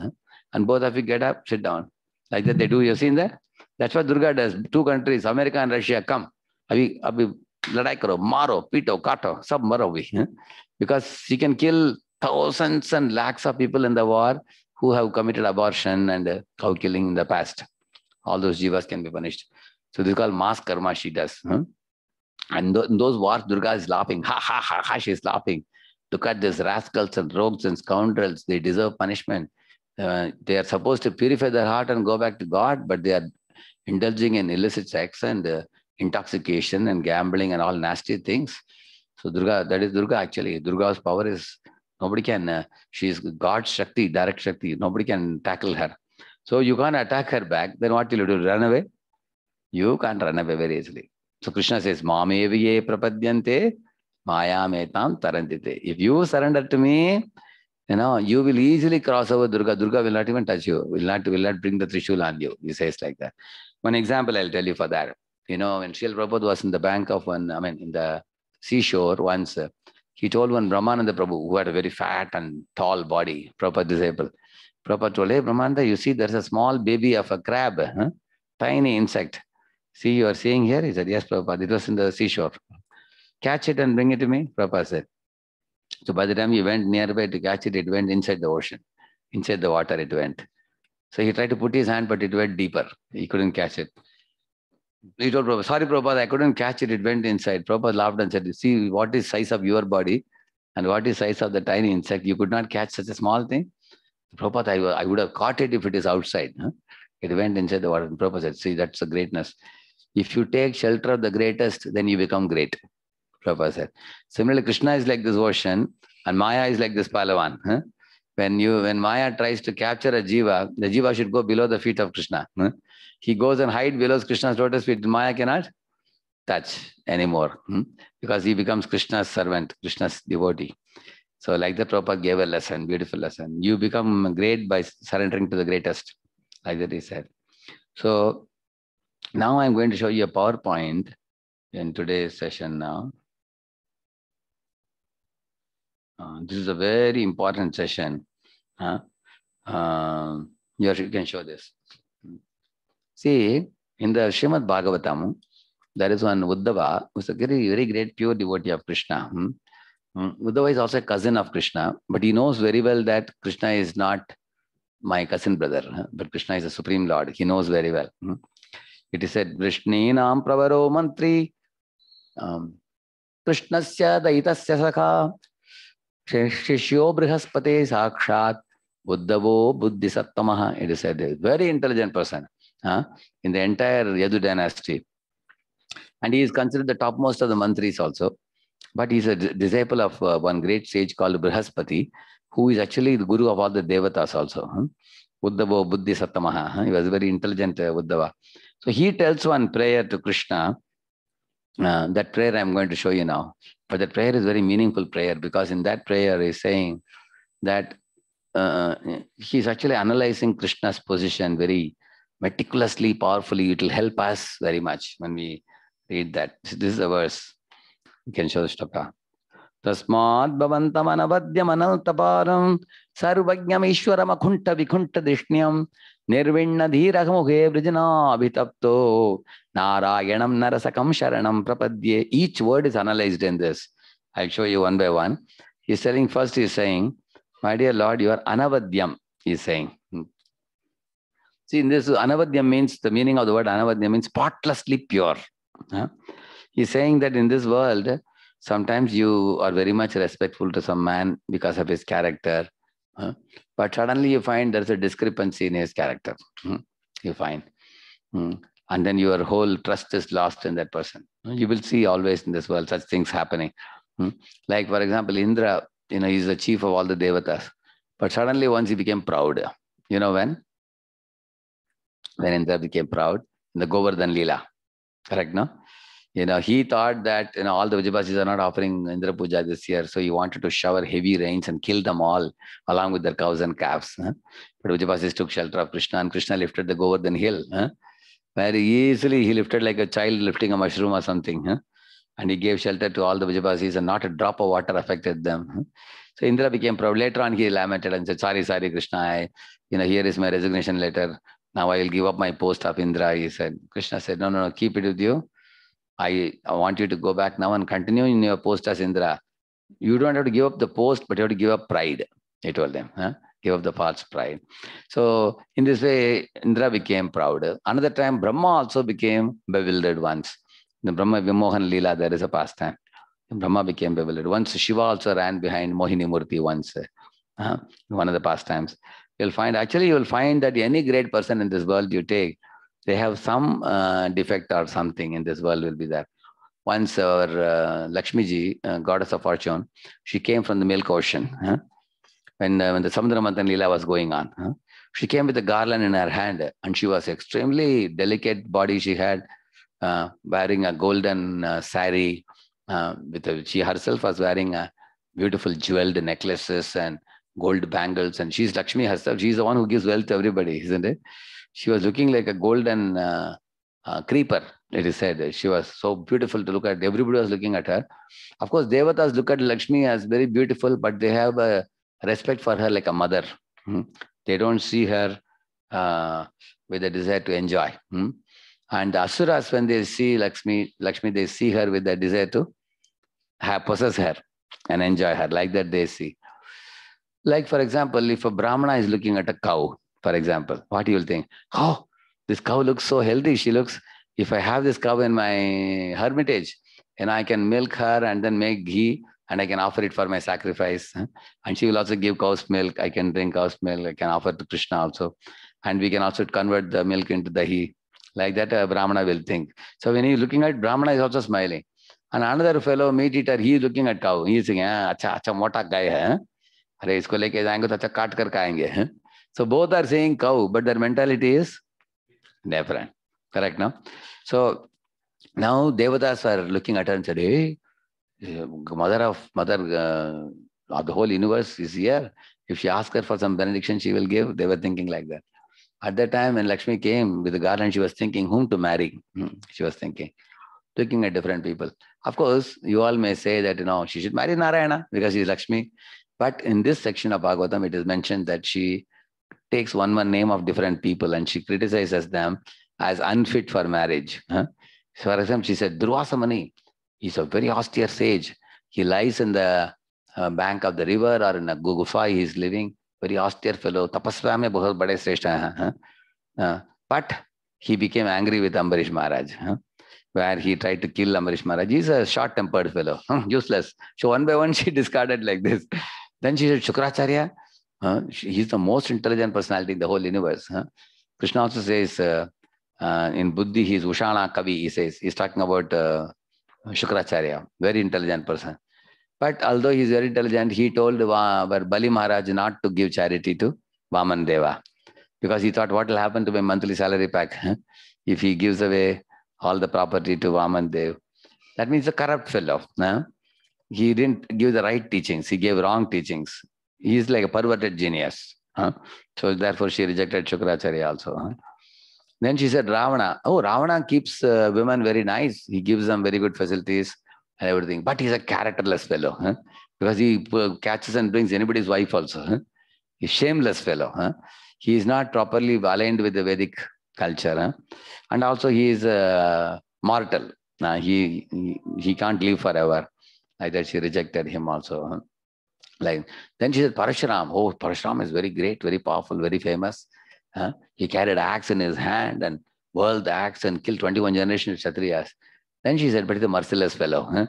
And both of you get up, sit down. Like that they do. You've seen that? That's what Durga does. 2 countries, America and Russia, come. Abhi ladai karo, maro, pito, kato, sab maro bhi. Because she can kill thousands and lakhs of people in the war who have committed abortion and cow killing in the past. All those jivas can be punished. So this is called mass karma she does. And in those wars, Durga is laughing. Ha, ha, ha, ha, she's laughing. Look at these rascals and rogues and scoundrels. They deserve punishment. They are supposed to purify their heart and go back to God, but they are indulging in illicit sex and intoxication and gambling and all nasty things. So Durga, that is Durga actually. Durga's power is, nobody can, she is God's Shakti, direct Shakti. Nobody can tackle her. So you can't attack her back. Then what will you do? Run away? You can't run away very easily. So Krishna says, Mameviye prapadyante mayametam tarantite. If you surrender to me, you will easily cross over Durga. Durga will not even touch you. Will not bring the Trishul on you. He says like that. One example I'll tell you for that. When Srila Prabhupada was in the bank of in the seashore once, he told one Brahmananda Prabhu, who had a very fat and tall body, Prabhupada disciple. Prabhupada told, hey, Brahmananda, you see there's a small baby of a crab, tiny insect. See, you are seeing here? He said, yes, Prabhupada, it was in the seashore. Catch it and bring it to me, Prabhupada said. So by the time he went nearby to catch it, it went inside the ocean. Inside the water it went. So he tried to put his hand, but it went deeper. He couldn't catch it. He told Prabhupada, sorry Prabhupada, I couldn't catch it, it went inside. Prabhupada laughed and said, see what is size of your body and what is size of the tiny insect. You could not catch such a small thing. Prabhupada, I would have caught it if it is outside. It went inside the water. And Prabhupada said, see, that's the greatness. If you take shelter of the greatest, then you become great. Prabhupada said. Similarly, Krishna is like this ocean and Maya is like this Palavan. When Maya tries to capture a jiva, the jiva should go below the feet of Krishna. He goes and hides below Krishna's lotus feet. Maya cannot touch anymore because he becomes Krishna's servant, Krishna's devotee. So like that, Prabhupada gave a lesson, beautiful lesson. You become great by surrendering to the greatest. Like that he said. So now I'm going to show you a PowerPoint in today's session now. This is a very important session. You can show this. See, in the Srimad Bhagavatam, there is one Uddhava, who is a very, very great pure devotee of Krishna. Uddhava is also a cousin of Krishna, but he knows very well that Krishna is not my cousin brother, but Krishna is the Supreme Lord. He knows very well. It is said, Vrishninam pravaro mantri, Krishnasya daitasya sakha, Shishyo brihaspate sakshat, Uddhavo buddhi sattamaha. It is said, a very intelligent person in the entire Yadu dynasty. And he is considered the topmost of the mantris also. But he is a disciple of one great sage called Brihaspati, who is actually the guru of all the devatas also. Uddhavo buddhi sattamaha. He was a very intelligent Uddhava. So he tells one prayer to Krishna. That prayer I'm going to show you now. But that prayer is very meaningful prayer because in that prayer he's saying that he's actually analyzing Krishna's position very meticulously, powerfully. It will help us very much when we read that. This is a verse. You can show the shloka. Tasmad bhavantam anavadyam analtaparam sarvajñam ishwaram akhunta vikhunta dishnyam nirvinna dhiragamughe vrijana abhitapto narayanam narasakam sharanam prapadye. Each word is analyzed in this. I'll show you one by one. He's telling first, he's saying, my dear Lord, you are anavadyam, he's saying. See, in this, anavadyam means, the meaning of the word anavadyam means spotlessly pure. He's saying that in this world, sometimes you are very much respectful to some man because of his character. But suddenly you find there's a discrepancy in his character. You find. And then your whole trust is lost in that person. You will see always in this world such things happening. Like, for example, Indra, he's the chief of all the devatas. But suddenly once he became proud. You know when? When Indra became proud? In the Govardhan Leela. Correct, no? He thought that, all the Vijayabasis are not offering Indra Puja this year. So he wanted to shower heavy rains and kill them all along with their cows and calves. But Vijayabasis took shelter of Krishna and Krishna lifted the Govardhan hill. Very easily he lifted like a child lifting a mushroom or something. And he gave shelter to all the Vijayabasis and not a drop of water affected them. So Indra became proud. Later on he lamented and said, sorry, Krishna, here is my resignation letter. Now I will give up my post of Indra. He said, Krishna said, no, keep it with you. I want you to go back now and continue in your post as Indra. You don't have to give up the post, but you have to give up pride. He told them, give up the false pride. So in this way, Indra became proud. Another time, Brahma also became bewildered once. the Brahma Vimohan Leela, there is a pastime. Brahma became bewildered. Once Shiva also ran behind Mohini Murti once, one of the pastimes. You'll find that any great person in this world you take, they have some defect or something in this world will be there. Once our Lakshmi ji, goddess of fortune, she came from the milk ocean. When the Samudra Manthan Leela was going on. She came with a garland in her hand, and she was extremely delicate body she had, wearing a golden sari. She herself was wearing beautiful jeweled necklaces and gold bangles, and she's Lakshmi herself. She's the one who gives wealth to everybody, isn't it? She was looking like a golden creeper, it is said. She was so beautiful to look at. Everybody was looking at her. Of course, Devatas look at Lakshmi as very beautiful, but they have a respect for her like a mother. They don't see her with a desire to enjoy. And the Asuras, when they see Lakshmi, they see her with a desire to possess her and enjoy her. Like that they see. Like, for example, if a Brahmana is looking at a cow, for example, what you will think? Oh, this cow looks so healthy. She looks, if I have this cow in my hermitage, and I can milk her and then make ghee, and I can offer it for my sacrifice. And she will also give cow's milk. I can drink cow's milk. I can offer to Krishna also. And we can also convert the milk into dahi. Like that, a Brahmana will think. So when he's looking at Brahmana, he's also smiling. And another fellow meat eater, he is looking at cow. He is saying, acha mota gai hai. Arey isko leke jayenge to acha kaat kar kayenge. So both are saying cow, but their mentality is different. Correct, no? So now Devatas are looking at her and said, hey, mother of the whole universe is here. If she asks her for some benediction, she will give. They were thinking like that. At that time, when Lakshmi came with the garland, she was thinking whom to marry. She was thinking, looking at different people. Of course, you all may say that, she should marry Narayana because she is Lakshmi. But in this section of Bhagavatam, it is mentioned that she takes one name of different people and she criticizes them as unfit for marriage. So for example, she said, Durvasa Muni, he's a very austere sage. He lies in the bank of the river or in a gufa. He is living. Very austere fellow. Tapasva mein bahut bade shrestha hai. But he became angry with Ambarish Maharaj, where he tried to kill Ambarish Maharaj. He's a short-tempered fellow, useless. So one by one, she discarded like this. Then she said, Shukracharya, he's the most intelligent personality in the whole universe. Krishna also says, in Buddhi, he's Ushana Kavi, he says. He's talking about Shukracharya, very intelligent person. But although he's very intelligent, he told Bali Maharaj not to give charity to Vaman Deva. Because he thought, what will happen to my monthly salary pack if he gives away all the property to Vaman Dev? That means a corrupt fellow. He didn't give the right teachings. He gave wrong teachings. He is like a perverted genius. So therefore she rejected Shukracharya also. Then she said, Ravana. Oh, Ravana keeps women very nice. He gives them very good facilities and everything. But he's a characterless fellow. Because he catches and brings anybody's wife also. He's a shameless fellow. He is not properly aligned with the Vedic culture. And also he is mortal. He can't live forever. Like that she rejected him also. Then she said, Parashuram. Oh, Parashuram is very great, very powerful, very famous. He carried an axe in his hand and whirled the axe and killed 21 generations of Kshatriyas. Then she said, but he's a merciless fellow.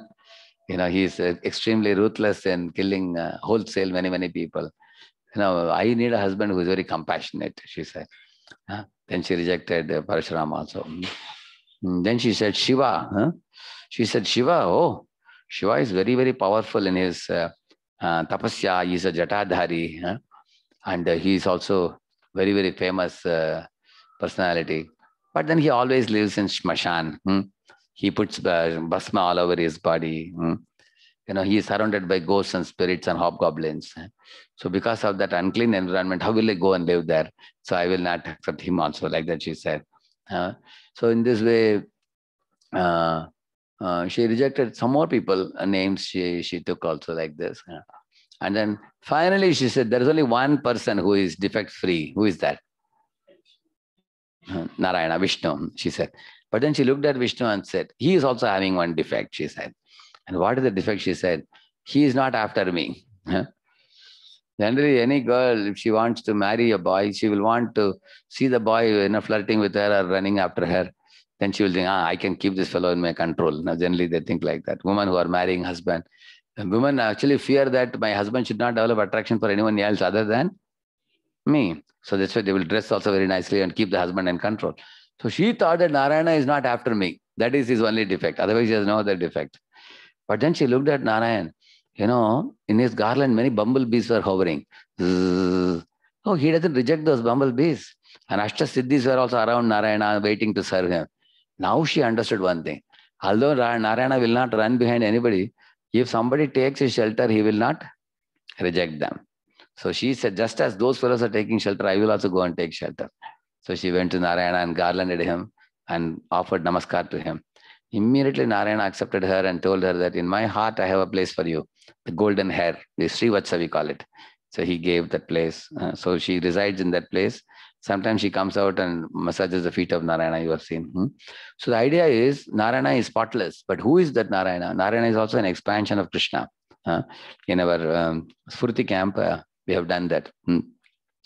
He's extremely ruthless in killing wholesale many people. I need a husband who is very compassionate, she said. Then she rejected Parashuram also. Then she said, Shiva. She said, Shiva, oh, Shiva is very, very powerful in his tapasya. He is a jatadhari. And he is also very, very famous personality. But then he always lives in Shmashan. He puts bhasma all over his body. He is surrounded by ghosts and spirits and hobgoblins. So because of that unclean environment, how will I go and live there? So I will not accept him also, like that she said. So in this way, she rejected some more people, names she took also like this. And then finally she said, there is only one person who is defect-free. Who is that? Narayana, Vishnu, she said. But then she looked at Vishnu and said, he is also having one defect, she said. And what is the defect? She said, he is not after me. Generally, any girl, if she wants to marry a boy, she will want to see the boy flirting with her or running after her. then she will think, I can keep this fellow in my control. Now, generally, they think like that. Women who are marrying husband, women actually fear that my husband should not develop attraction for anyone else other than me. So that's why they will dress also very nicely and keep the husband in control. So she thought that Narayana is not after me. That is his only defect. Otherwise, he has no other defect. But then she looked at Narayan. In his garland, many bumblebees were hovering. Zzz. Oh, he doesn't reject those bumblebees. And Ashtasiddhis were also around Narayana waiting to serve him. Now she understood one thing. Although Narayana will not run behind anybody, if somebody takes his shelter, he will not reject them. So she said, just as those fellows are taking shelter, I will also go and take shelter. So she went to Narayana and garlanded him and offered namaskar to him. Immediately Narayana accepted her and told her that in my heart I have a place for you. The golden hair, the Srivatsa we call it. So he gave that place. So she resides in that place. Sometimes she comes out and massages the feet of Narayana, you have seen. So the idea is Narayana is spotless. But who is that Narayana? Narayana is also an expansion of Krishna. In our Sfurti camp, we have done that.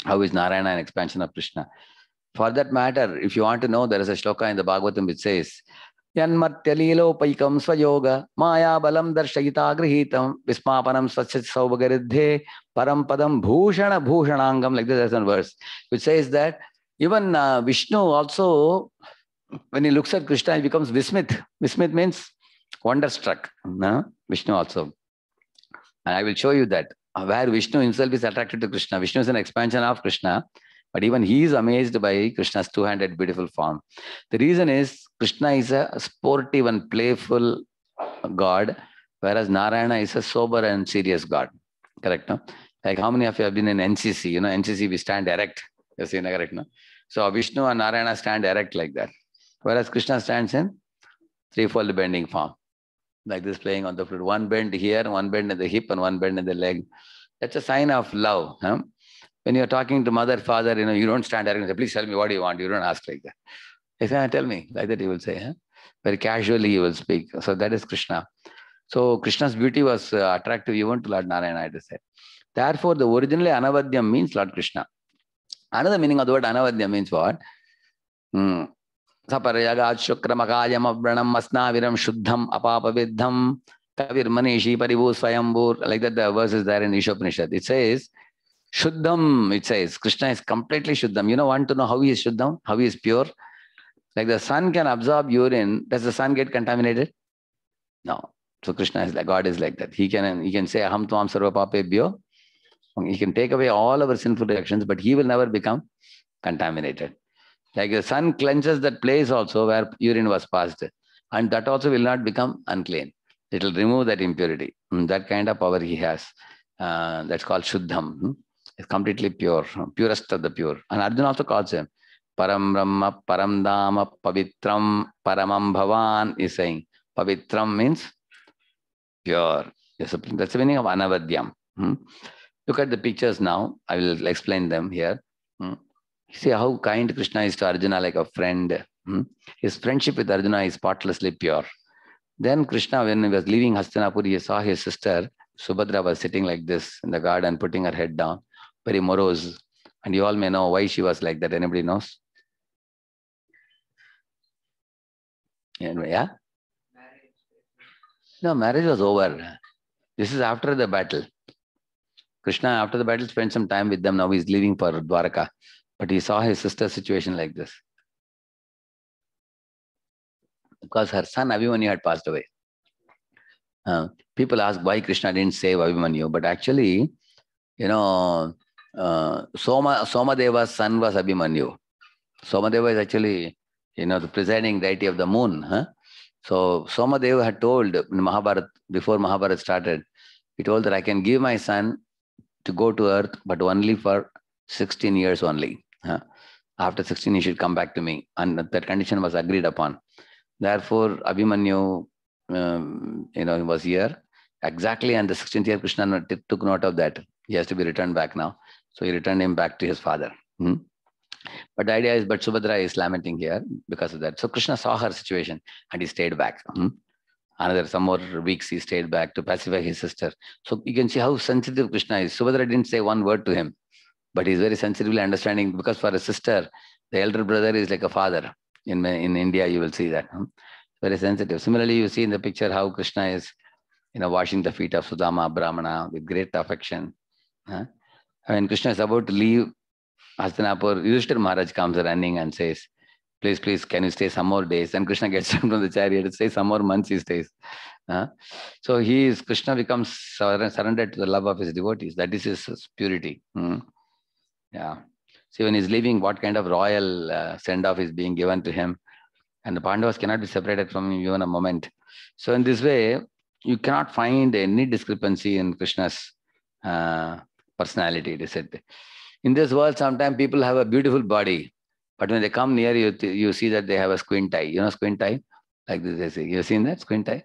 How is Narayana an expansion of Krishna? For that matter, if you want to know, there is a shloka in the Bhagavatam which says, Yanmatyalilopaikam swayoga maya balam darshayita grihitam vismapanam swachit saubagaridhe param padam bhushana bhushanangam, like this, there's a verse which says that even Vishnu also, when he looks at Krishna, he becomes Vismit. Vismit means wonderstruck. Vishnu also. And I will show you that where Vishnu himself is attracted to Krishna. Vishnu is an expansion of Krishna, but even he is amazed by Krishna's two-handed beautiful form. The reason is Krishna is a sportive and playful God, whereas Narayana is a sober and serious God. Correct, no? Like how many of you have been in NCC? NCC we stand erect. You see, correct, no? So Vishnu and Narayana stand erect like that, whereas Krishna stands in threefold bending form, like this, playing on the flute. One bend here, one bend in the hip, and one bend in the leg. That's a sign of love. When you're talking to mother, father, you don't stand there and say, please tell me what you want. You don't ask like that. They say, tell me. Like that he will say. Very casually he will speak. So that is Krishna. So Krishna's beauty was attractive even to Lord Narayana, I had to say. Therefore, the originally Anavadyam means Lord Krishna. Another meaning of the word Anavadyam means what? Saparyagat Shukramakayam Abranam Masnaviram Shuddham Apapavidham Kavir Manishi Paribhu Swayambur. Like that the verse is there in Ishopanishad. It says, Shuddham, it says, Krishna is completely Shuddham. Want to know how he is Shuddham? How he is pure? Like the sun can absorb urine. Does the sun get contaminated? No. So Krishna is like, God is like that. He can say, Aham Tvam Sarva Papebhyo. He can take away all our sinful reactions, but he will never become contaminated. Like the sun cleanses that place also where urine was passed. And that also will not become unclean. It will remove that impurity. That kind of power he has. That's called Shuddham. It's completely pure, purest of the pure. And Arjuna also calls him Param Brahma, Param Dhamma, Pavitram, Paramam Bhavan is saying. Pavitram means pure. That's the meaning of Anavadyam. Look at the pictures now. I will explain them here. See how kind Krishna is to Arjuna, like a friend. His friendship with Arjuna is spotlessly pure. Then Krishna, when he was leaving Hastinapur, he saw his sister Subhadra was sitting like this in the garden, putting her head down, very morose. And you all may know why she was like that. Anybody knows? Yeah? No, marriage was over. This is after the battle. Krishna, after the battle, spent some time with them. Now he's leaving for Dwaraka. But he saw his sister's situation like this. Because her son Abhimanyu had passed away. People ask why Krishna didn't save Abhimanyu. But actually, Somadeva's son was Abhimanyu. Somadeva is actually, the presiding deity of the moon. So Somadeva had told in Mahabharata, before Mahabharata started, he told that I can give my son to go to earth, but only for 16 years only. After 16, he should come back to me. And that condition was agreed upon. Therefore, Abhimanyu, he was here. Exactly on the 16th year, Krishna took note of that. He has to be returned back now. So he returned him back to his father. But the idea is, but Subhadra is lamenting here because of that. So Krishna saw her situation and he stayed back. Some more weeks he stayed back to pacify his sister. So you can see how sensitive Krishna is. Subhadra didn't say one word to him, but he's very sensitively understanding, because for a sister, the elder brother is like a father. In India, you will see that. Very sensitive. Similarly, you see in the picture how Krishna is, washing the feet of Sudama Brahmana with great affection. When Krishna is about to leave Hastinapur, Yudhishthira Maharaj comes running and says, please, please, can you stay some more days? And Krishna gets down from the chariot and says some more months he stays. So Krishna becomes surrendered to the love of his devotees. That is his purity. Yeah. See, when he's leaving, what kind of royal send-off is being given to him. And the Pandavas cannot be separated from him even a moment. So in this way, you cannot find any discrepancy in Krishna's personality, it is said. In this world, sometimes people have a beautiful body, but when they come near you, you see that they have a squint eye. You know squint eye? Like this, they say. You've seen that, squint eye?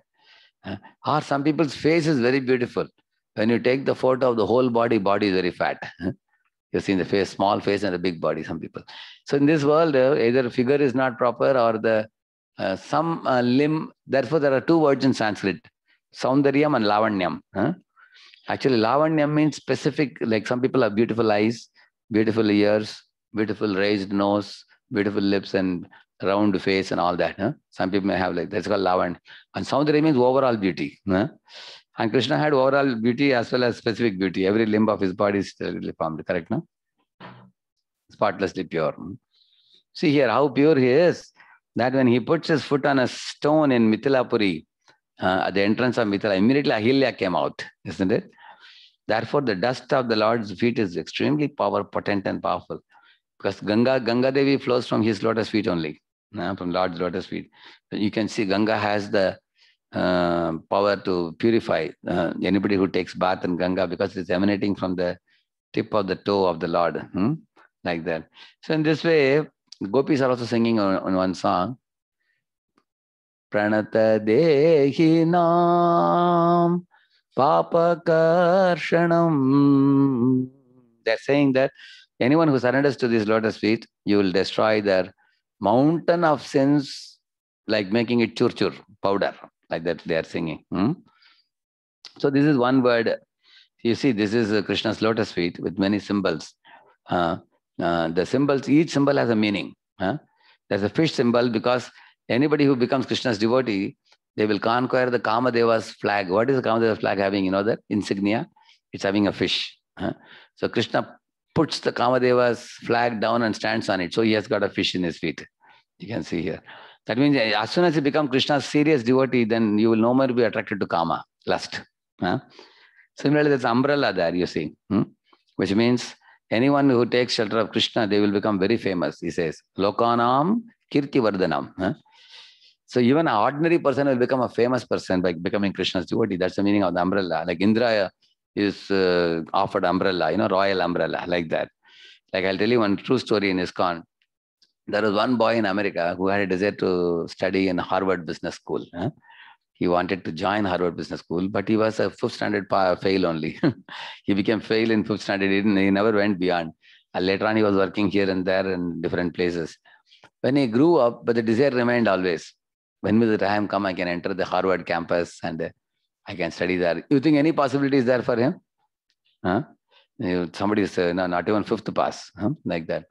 Or some people's face is very beautiful. When you take the photo of the whole body, body is very fat. You've seen the face, small face and a big body, some people. So in this world, either figure is not proper or the some limb. Therefore, there are two words in Sanskrit, Saundaryam and Lavanyam. Actually, Lavanyam means specific, like some people have beautiful eyes, beautiful ears, beautiful raised nose, beautiful lips and round face and all that. Some people may have like, that's called Lavanya. And Saundarya means overall beauty. And Krishna had overall beauty as well as specific beauty. Every limb of his body is formed, correct? No? Spotlessly pure. See here how pure he is, that when he puts his foot on a stone in Mithilapuri, at the entrance of Mithila, immediately Ahilya came out, isn't it? Therefore, the dust of the Lord's feet is extremely potent and powerful. Because Ganga Devi flows from his lotus feet only, from Lord's lotus feet. You can see Ganga has the power to purify anybody who takes bath in Ganga, because it's emanating from the tip of the toe of the Lord, like that. So in this way, gopis are also singing on one song, Pranata Dehi Nam Papa Karshanam. They're saying that anyone who surrenders to these lotus feet, you will destroy their mountain of sins, like making it chur powder, like that they are singing. So this is one word. You see, this is Krishna's lotus feet with many symbols. The symbols, each symbol has a meaning. There's a fish symbol because anybody who becomes Krishna's devotee, they will conquer the Kamadeva's flag. What is the Kamadeva's flag having? You know that insignia? It's having a fish. So Krishna puts the Kamadeva's flag down and stands on it. So he has got a fish in his feet. You can see here. That means as soon as you become Krishna's serious devotee, then you will no more be attracted to Kama, lust. Similarly, there's umbrella there, you see, which means anyone who takes shelter of Krishna, they will become very famous. He says, Lokanam Kirti Vardhanam. So even an ordinary person will become a famous person by becoming Krishna's devotee. That's the meaning of the umbrella. Like Indra is offered umbrella, royal umbrella, like that. Like I'll tell you one true story in ISKCON. There was one boy in America who had a desire to study in Harvard Business School. He wanted to join Harvard Business School, but he was a 5th standard fail only. He became fail in 5th standard. He never went beyond. And later on, he was working here and there in different places. When he grew up, but the desire remained always. When will the time come, I can enter the Harvard campus and I can study there. You think any possibility is there for him? Somebody is not even 5th pass, like that.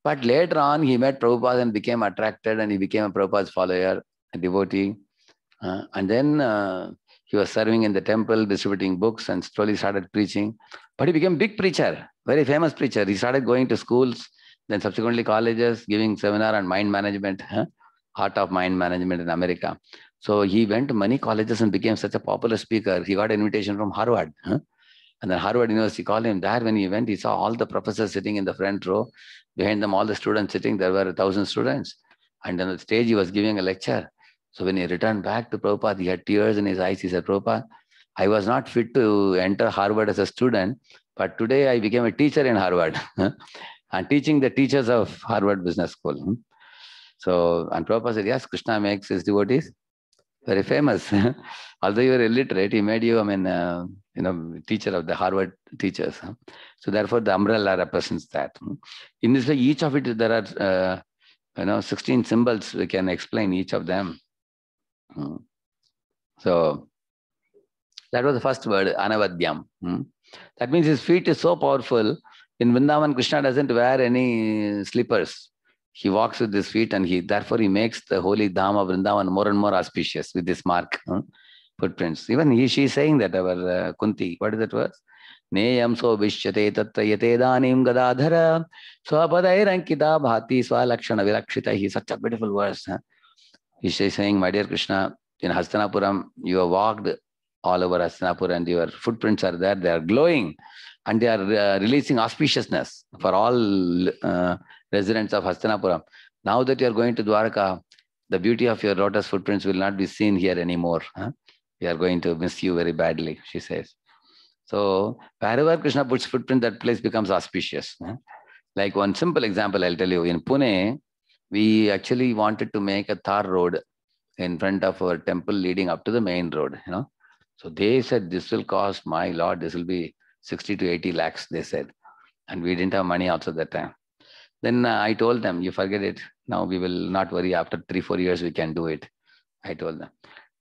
But later on, he met Prabhupada and became attracted, and he became a Prabhupada's follower, a devotee. And then he was serving in the temple, distributing books, and slowly started preaching. But he became a big preacher, very famous preacher. He started going to schools, then subsequently colleges, giving seminar on mind management, art of mind management in America. So he went to many colleges and became such a popular speaker. He got an invitation from Harvard. And then Harvard University called him. There, when he went, he saw all the professors sitting in the front row. Behind them, all the students sitting. There were 1,000 students. And on the stage, he was giving a lecture. So when he returned back to Prabhupada, he had tears in his eyes. He said, Prabhupada, I was not fit to enter Harvard as a student, but today I became a teacher in Harvard and teaching the teachers of Harvard Business School. So, and Prabhupada said, yes, Krishna makes his devotees very famous. Although you were illiterate, he made you, teacher of the Harvard teachers. So therefore, the umbrella represents that. In this way, each of it, there are 16 symbols. We can explain each of them. So that was the first word, Anavadyam. That means his feet is so powerful. In Vrindavan, Krishna doesn't wear any slippers. he walks with his feet, and therefore he makes the holy Dham of Vrindavan more and more auspicious with this mark, footprints. Even she's saying that, our Kunti, what is that verse? Neyam so vishyate tatra yate danim gadadhara swapadayrankita bhati swalakshana virakshita. He's such a beautiful verse. He's saying, my dear Krishna, in Hastanapuram, you have walked all over Hastinapur and your footprints are there. They are glowing and they are releasing auspiciousness for all residents of Hastinapuram. Now that you are going to Dwarka, the beauty of your lotus footprints will not be seen here anymore. We are going to miss you very badly, she says. So wherever Krishna puts footprint, that place becomes auspicious. Like one simple example I'll tell you. In Pune, we actually wanted to make a tar road in front of our temple leading up to the main road, So they said, this will cost, my Lord, this will be 60 to 80 lakhs, they said. And we didn't have money also that time. Then I told them, you forget it. Now we will not worry. After 3-4 years, we can do it. I told them.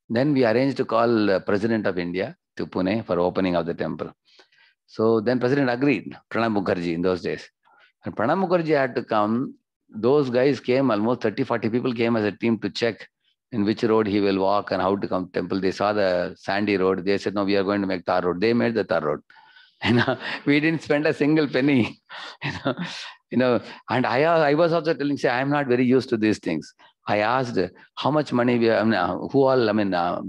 Then we arranged to call President of India to Pune for opening of the temple. So then President agreed, Pranab Mukherjee in those days. And Pranab Mukherjee had to come. Those guys came, almost 30-40 people came as a team to check in which road he will walk and how to come to temple. They saw the sandy road. They said, no, we are going to make tar road. They made the tar road. We didn't spend a single penny. And I was also telling, say, I'm not very used to these things. I asked how much money which MLAs,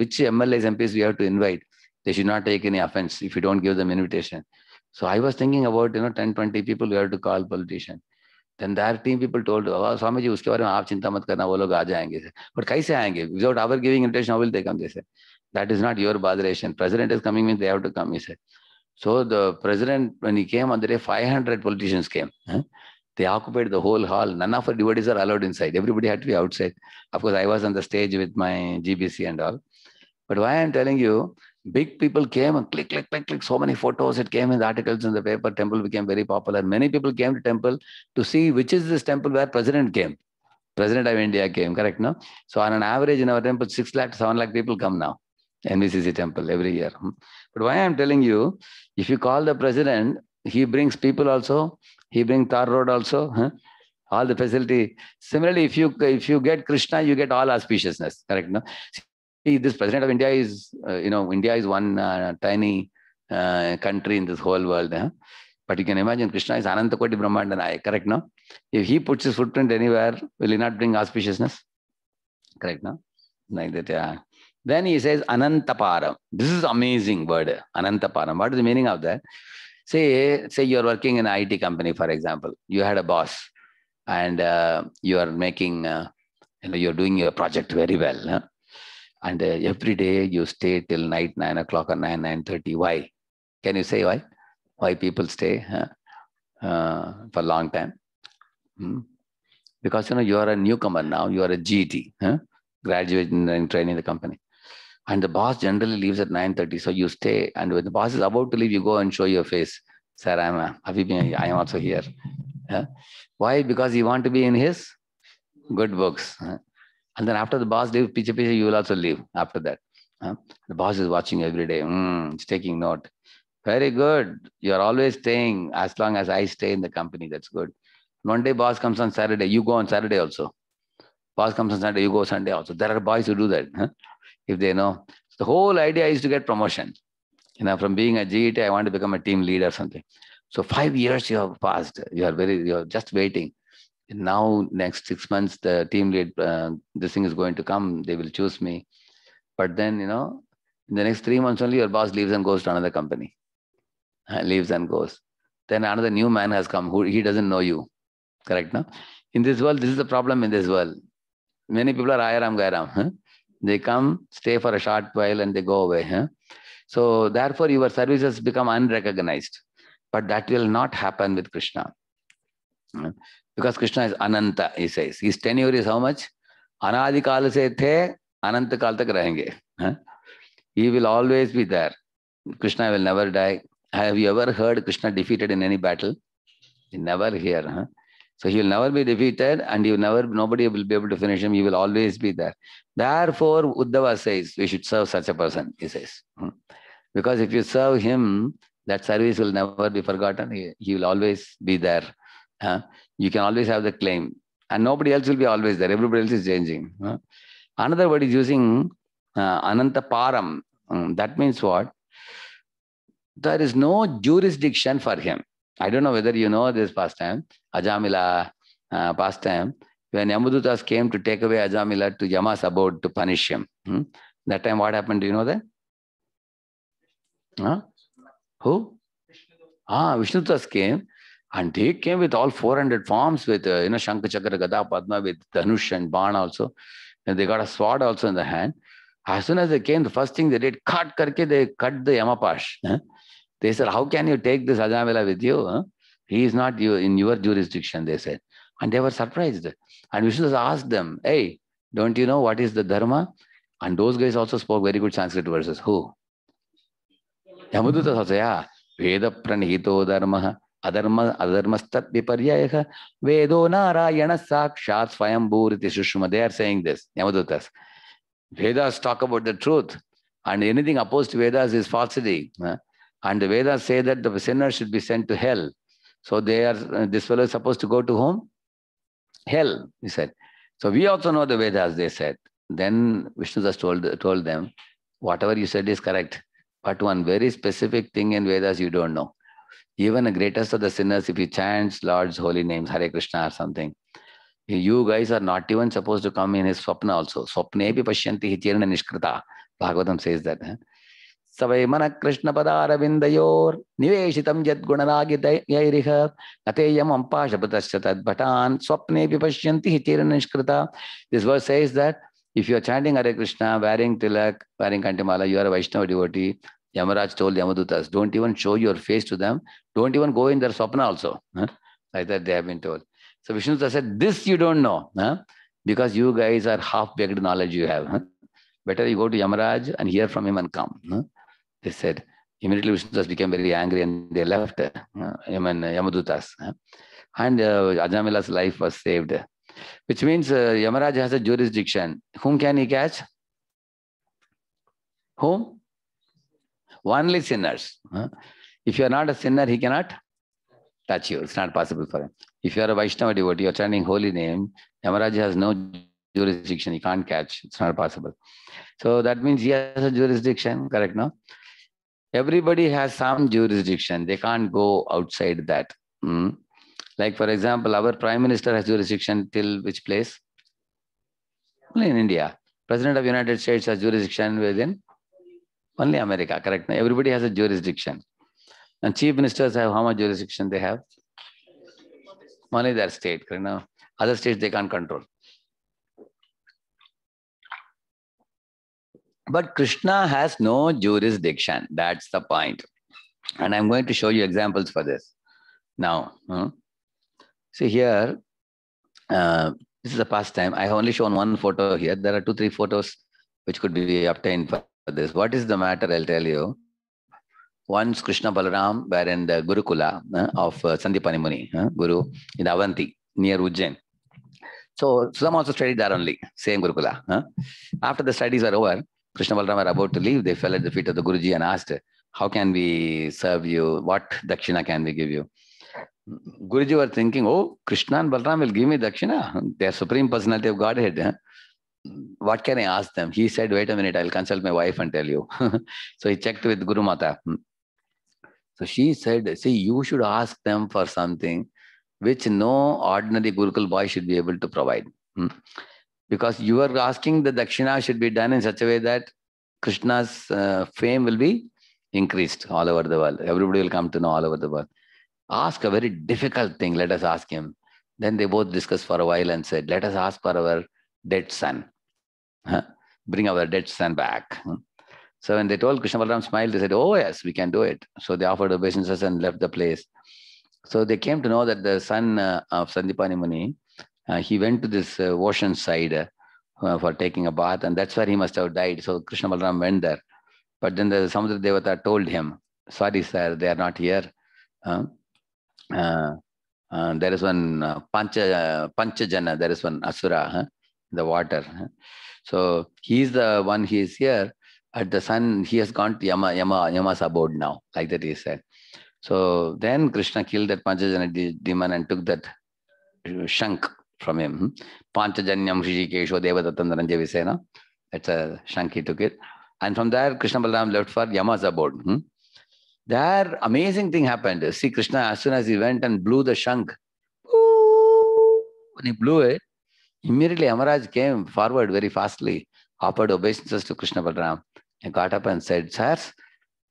MPs we have to invite. They should not take any offense if you don't give them invitation. So I was thinking about, 10-20 people we have to call politician. Then their team people told, Swami ji, uske baare mein aap chinta mat karna, wo log aa jayenge. But kaise aayenge? Without our giving invitation, how will they come? They said, that is not your botheration. President is coming, means they have to come, he said. So the president, when he came on the day, 500 politicians came. They occupied the whole hall. None of our devotees are allowed inside. Everybody had to be outside. Of course, I was on the stage with my GBC and all. But why I'm telling you, big people came and click. So many photos. It came in the articles in the paper. Temple became very popular. Many people came to temple to see which is this temple where president came. President of India came, correct, no? So on an average in our temple, 6 lakh to 7 lakh people come now. NVCC temple every year. But why I'm telling you, if you call the president, he brings people also. He brings tar road also. All the facility. Similarly, if you get Krishna, you get all auspiciousness, correct, no? See, this president of India is, India is one tiny country in this whole world. But you can imagine Krishna is Ananta Koti Brahmanda Nayak, correct, no? If he puts his footprint anywhere, will he not bring auspiciousness? Correct, no? Like that, yeah. Then he says Anantaparam. This is amazing word, Anantaparam. What is the meaning of that? Say you're working in an IT company, for example. You had a boss and you are making, you're doing your project very well. And every day you stay till night, 9 o'clock or 9:30. Why? Can you say why? Why people stay for a long time? Because you are a newcomer now. You are a GT, graduate and training in the company. And the boss generally leaves at 9:30. So you stay. And when the boss is about to leave, you go and show your face. Sir, I am also here. Why? Because you want to be in his good books. And then after the boss leaves, piche, you will also leave after that. The boss is watching every day. It's taking note. Very good. You're always staying as long as I stay in the company. That's good. One day boss comes on Saturday. You go on Saturday also. Boss comes on Sunday. You go Sunday also. There are boys who do that. If they know. So the whole idea is to get promotion. From being a GET, I want to become a team leader or something. So 5 years you have passed. You're just waiting. And now next 6 months, the team lead, this thing is going to come. They will choose me. But then, in the next 3 months only, your boss leaves and goes to another company. Leaves and goes. Then another new man has come who he doesn't know you. Correct, no? In this world, this is the problem in this world. Many people are ayaram gairam. They come, stay for a short while and they go away. So therefore, your services become unrecognized. But that will not happen with Krishna. Because Krishna is Ananta, he says. His tenure is how much? Anadi kal se the, Ananta kal tak rahenge. He will always be there. Krishna will never die. Have you ever heard Krishna defeated in any battle? You never hear. So he will never be defeated and nobody will be able to finish him. He will always be there. Therefore, Uddhava says, we should serve such a person, he says. Because if you serve him, that service will never be forgotten. He will always be there. You can always have the claim. And nobody else will be always there. Everybody else is changing. Another word is using Ananta Param. That means what? There is no jurisdiction for him. I don't know whether you know this pastime, Ajamila pastime. When Yamadutas came to take away Ajamila to Yama's abode to punish him, that time what happened? Do you know that? Who? Vishnudutas came, and he came with all 400 forms with Shankha Chakra Gada Padma with Dhanush and Baan also. And they got a sword also in the hand. As soon as they came, the first thing they did, they cut the Yamapash. They said, how can you take this Ajamila with you? He is not in your jurisdiction, they said. And they were surprised. And Vishnu asked them, hey, don't you know what is the dharma? And those guys also spoke very good Sanskrit verses. Who? Yamadutas also, yeah. Veda pranihito dharma, adharmastat viparyayaha, vedo narayana sakshat swayambhuriti shushma. They are saying this, Yamadutas. Vedas talk about the truth, and anything opposed to Vedas is falsity. And the Vedas say that the sinner should be sent to hell. So they are, this fellow is supposed to go to whom? Hell, he said. So we also know the Vedas, they said. Then Vishnu just told them, whatever you said is correct. But one very specific thing in Vedas you don't know. Even the greatest of the sinners, if he chants Lord's holy names, Hare Krishna or something, you guys are not even supposed to come in his swapna also. Swapne pi pashyanti hitirna nishkrita. Bhagavatam says that. Savai mana Krishna padara vindayor niveshitam yad gunanagitayairiha ateyam ampashapatasya tadbhatan swapne pi pashyanti hitirna nishkrita. This verse says that if you are chanting Hare Krishna, wearing tilak, wearing kantimala, you are a Vaishnava devotee. Yamaraj told Yamadutas, don't even show your face to them. Don't even go in their swapna also. Like that they have been told. So Vishnu said, this you don't know, because you guys are half-baked knowledge you have. Better you go to Yamaraj and hear from him and come. They said. Immediately Vishnu became very angry and they left Yamadutas. And Ajamila's life was saved. Which means Yamaraj has a jurisdiction. Whom can he catch? Whom? Only sinners. If you are not a sinner, he cannot touch you. It's not possible for him. If you are a Vaishnava devotee, you are chanting holy name, Yamaraj has no jurisdiction. He can't catch. It's not possible. So that means he has a jurisdiction, correct, no? Everybody has some jurisdiction. They can't go outside that. Like, for example, our Prime Minister has jurisdiction till which place? Only in India. President of the United States has jurisdiction within only America, correct? Everybody has a jurisdiction. And chief ministers have how much jurisdiction they have? Only their state, correct? Now, other states they can't control. But Krishna has no jurisdiction. That's the point. And I'm going to show you examples for this. Now, see here, this is a pastime. I have only shown one photo here. There are 2-3 photos which could be obtained for this. What is the matter? I'll tell you. Once Krishna Balaram were in the Gurukula of Sandipani Muni, Guru in Avanti, near Ujjain. So some also studied there only, same Gurukula. After the studies were over, Krishna Balaram were about to leave. They fell at the feet of the Guruji and asked, how can we serve you? What dakshina can we give you? Guruji were thinking, oh, Krishna and Balaram will give me dakshina. They are Supreme Personality of Godhead. What can I ask them? He said, wait a minute, I'll consult my wife and tell you. So he checked with Guru Mata. So she said, see, you should ask them for something which no ordinary Gurukul boy should be able to provide. Because you are asking the dakshina should be done in such a way that Krishna's fame will be increased all over the world. Everybody will come to know all over the world. Ask a very difficult thing. Let us ask him. Then they both discussed for a while and said, let us ask for our dead son. Bring our dead son back. So when they told, Krishna Balaram smiled, they said, oh yes, we can do it. So they offered obeisances and left the place. So they came to know that the son of Sandipani Muni, he went to this ocean side for taking a bath, and that's where he must have died. So Krishna Balaram went there. But then the Samudra Devata told him, sorry sir, they are not here. There is one Panchajana, there is one Asura, the water. So he is the one, he is here. At the sun, he has gone to Yama's abode now, like that he said. So then Krishna killed that Panchajana demon and took that shank, from him. Panchajanyam Rishikesho Devadatta Dhananjaya Visena. That's a shank he took it. And from there, Krishna Balaram left for Yama's abode. There, amazing thing happened. See, Krishna, as soon as he went and blew the shank, when he blew it, immediately Yamaraj came forward very fastly, offered obeisances to Krishna Balaram, and got up and said, "Sirs,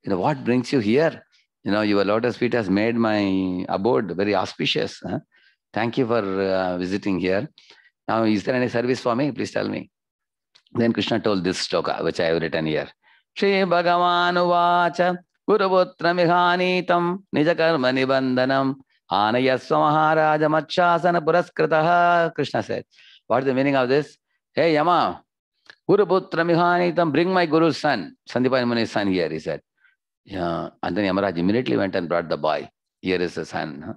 what brings you here? Your lotus feet has made my abode very auspicious. Thank you for visiting here. Now, is there any service for me? Please tell me." Then Krishna told this shloka, which I have written here. Shri Bhagavan Uvacha Guruputra Mihanitam Nijakarma Nibandanam Anayasva Maharaja Matshasana Puraskritaha. Krishna said, what is the meaning of this? Hey Yama, Guruputra Mihanitam, bring my Guru's son. Sandipani Muni's son here, he said. Yeah. And then Yamaraj immediately went and brought the boy. Here is the son.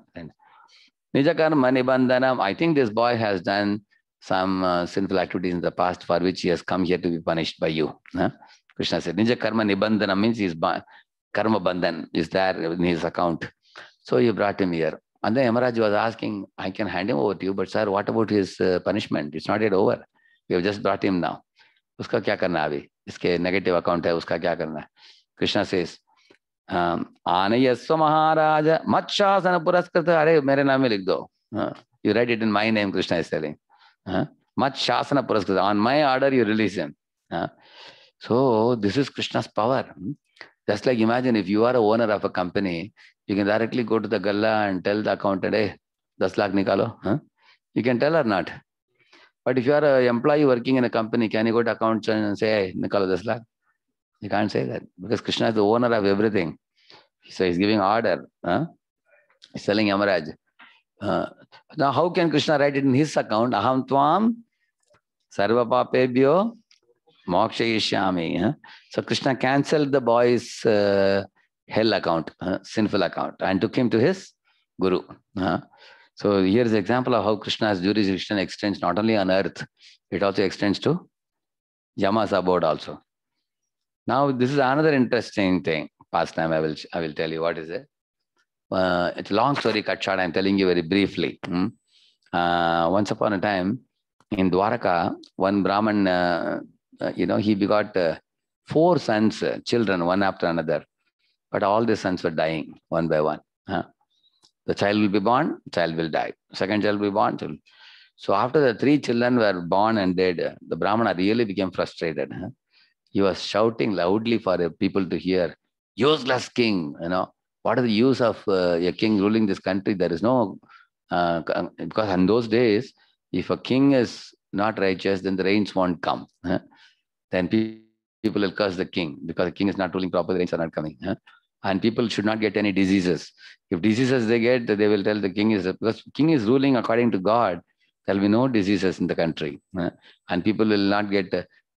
Nijakarma Nibandanam. I think this boy has done some sinful activities in the past for which he has come here to be punished by you. Krishna said, Nija karma nibandhana means his karma bandhan is there in his account. So you brought him here. And then Yamaraj was asking, I can hand him over to you, but sir, what about his punishment? It's not yet over. We have just brought him now. Uska kya karna abhi? Iske negative account hai, uska kya karna? Krishna says, Anayasva Maharaja Matshasana Puraskrita. Are mere naam mein likh do. You write it in my name, Krishna is telling. Matshasana Puraskrita. On my order, you release him. So this is Krishna's power. Just like imagine if you are a owner of a company, you can directly go to the galla and tell the accountant, hey, 10 lakh nikalo. You can tell or not. But if you are an employee working in a company, can you go to accountant and say, hey, nikalo 10 lakh? You can't say that because Krishna is the owner of everything. So he's giving order. He's telling Yamaraj. Now how can Krishna write it in his account? Aham tvam sarva papebhyo mokshayishyami. So Krishna cancelled the boy's hell account, sinful account, and took him to his guru. So here is an example of how Krishna's jurisdiction extends not only on earth, it also extends to Yama's abode also. Now this is another interesting thing, pastime I will tell you. What is it? It's a long story cut short. I'm telling you very briefly. Once upon a time in Dwaraka, one Brahman, he begot 4 sons, children, one after another. But all the sons were dying one by one. The child will be born, child will die. Second child will be born. So after the 3 children were born and dead, the Brahmana really became frustrated. He was shouting loudly for people to hear, useless king, what is the use of a king ruling this country? There is no, because in those days, if a king is not righteous, then the rains won't come. Then people will curse the king because the king is not ruling properly, the rains are not coming. And people should not get any diseases. If diseases they get, they will tell the king because king is ruling according to God, there will be no diseases in the country. And people will not get,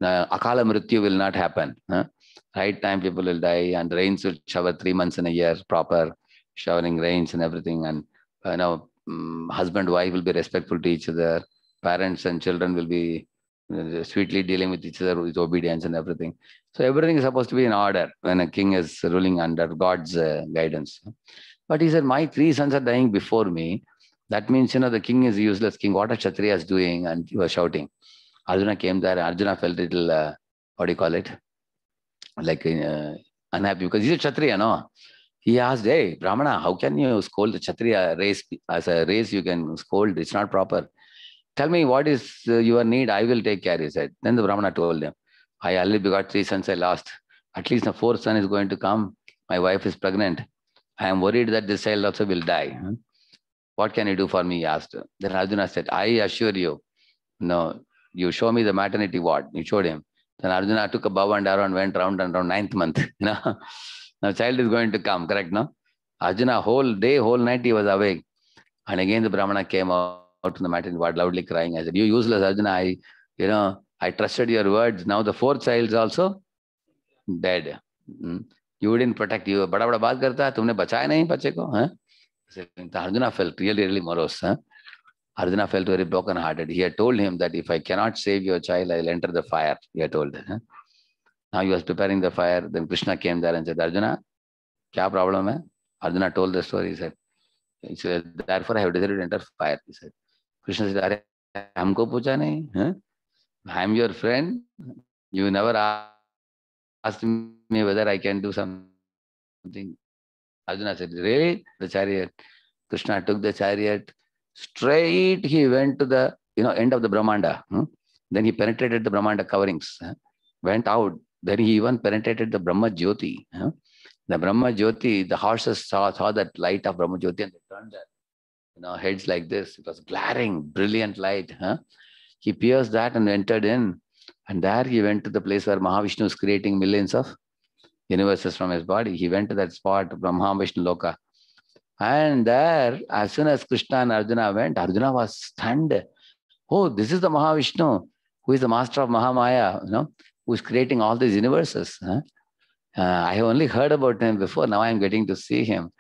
akala mrityu will not happen. Right time people will die and rains will shower 3 months in a year, proper showering rains and everything. And husband, wife will be respectful to each other. Parents and children will be sweetly dealing with each other with obedience and everything. So everything is supposed to be in order when a king is ruling under God's guidance. But he said, my 3 sons are dying before me. That means, the king is a useless king. What are Kshatriyas doing? And he was shouting. Arjuna came there. Arjuna felt a little, what do you call it? Like unhappy because he's a Kshatriya, no? He asked, hey, Brahmana, how can you scold the Kshatriya race? As a race, you can scold. It's not proper. Tell me what is your need. I will take care, he said. Then the Brahmana told him, I already begot 3 sons I lost. At least the 4th son is going to come. My wife is pregnant. I am worried that this child also will die. What can you do for me? He asked. Then Arjuna said, I assure you, no, you show me the maternity ward. You showed him. Then Arjuna took a bow and arrow and went round and round 9th month. Now child is going to come, correct, no? Arjuna whole day, whole night he was awake. And again the Brahmana came out to the maternity ward loudly crying. I said, you useless Arjuna, I trusted your words. Now the 4th child is also dead. You didn't protect you. Bada bada baat karta hai, tumne bachaya nahi bache ko. Arjuna felt really, really morose. Arjuna felt very broken hearted. He had told him that if I cannot save your child, I will enter the fire. He had told him. Now he was preparing the fire. Then Krishna came there and said, Arjuna, kya problem hai? Arjuna told the story. He said, therefore I have decided to enter fire. He said. Krishna said, हमको पूछा नहीं? Huh? I am your friend. You never asked me whether I can do something. Arjuna said, really? The chariot. Krishna took the chariot. Straight he went to the end of the Brahmanda. Then he penetrated the Brahmanda coverings. Went out. Then he even penetrated the Brahma Jyoti. The Brahma Jyoti, the horses saw that light of Brahma Jyoti and they turned their heads like this. It was glaring, brilliant light. He pierced that and entered in. And there he went to the place where Mahavishnu is creating millions of universes from his body. He went to that spot, Brahma Vishnu Loka. And there, as soon as Krishna and Arjuna went, Arjuna was stunned. Oh, this is the Mahavishnu, who is the master of Mahamaya, who is creating all these universes. I have only heard about him before. Now I am getting to see him.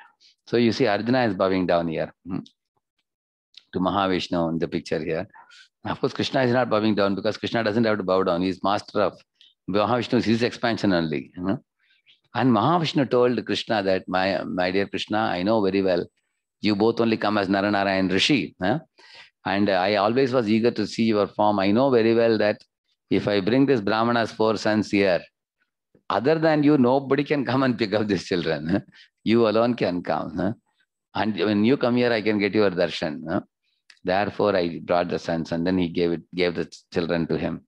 So you see, Arjuna is bowing down here to Mahavishnu in the picture here. Of course, Krishna is not bowing down because Krishna doesn't have to bow down. He is master of Mahavishnu, his expansion only. And Mahavishnu told Krishna that, my dear Krishna, I know very well, you both only come as Naranara and Rishi. And I always was eager to see your form. I know very well that if I bring this Brahmana's 4 sons here, other than you, nobody can come and pick up these children. You alone can come. And when you come here, I can get your darshan. Therefore, I brought the sons, and then he gave the children to him.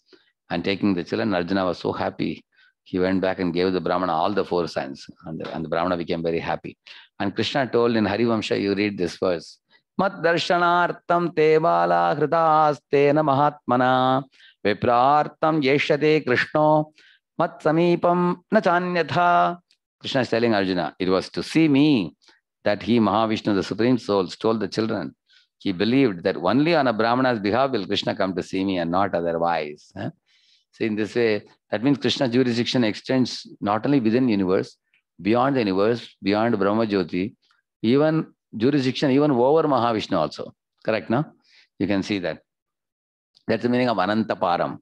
And taking the children, Arjuna was so happy. He went back and gave the Brahmana all the 4 sons, and the Brahmana became very happy. And Krishna told in Harivamsha, you read this verse, Mat darshanartam te bala hridastena mahatmana viprartam yeshate Krishno mat samipam na chanyatha. Krishna is telling Arjuna, it was to see me that he, Mahavishnu, the Supreme Soul, stole the children. He believed that only on a Brahmana's behalf will Krishna come to see me and not otherwise. So in this way, that means Krishna's jurisdiction extends not only within the universe, beyond the universe, beyond Brahma Jyoti, even jurisdiction, even over Mahavishnu also. Correct, no? You can see that. That's the meaning of Ananta Param.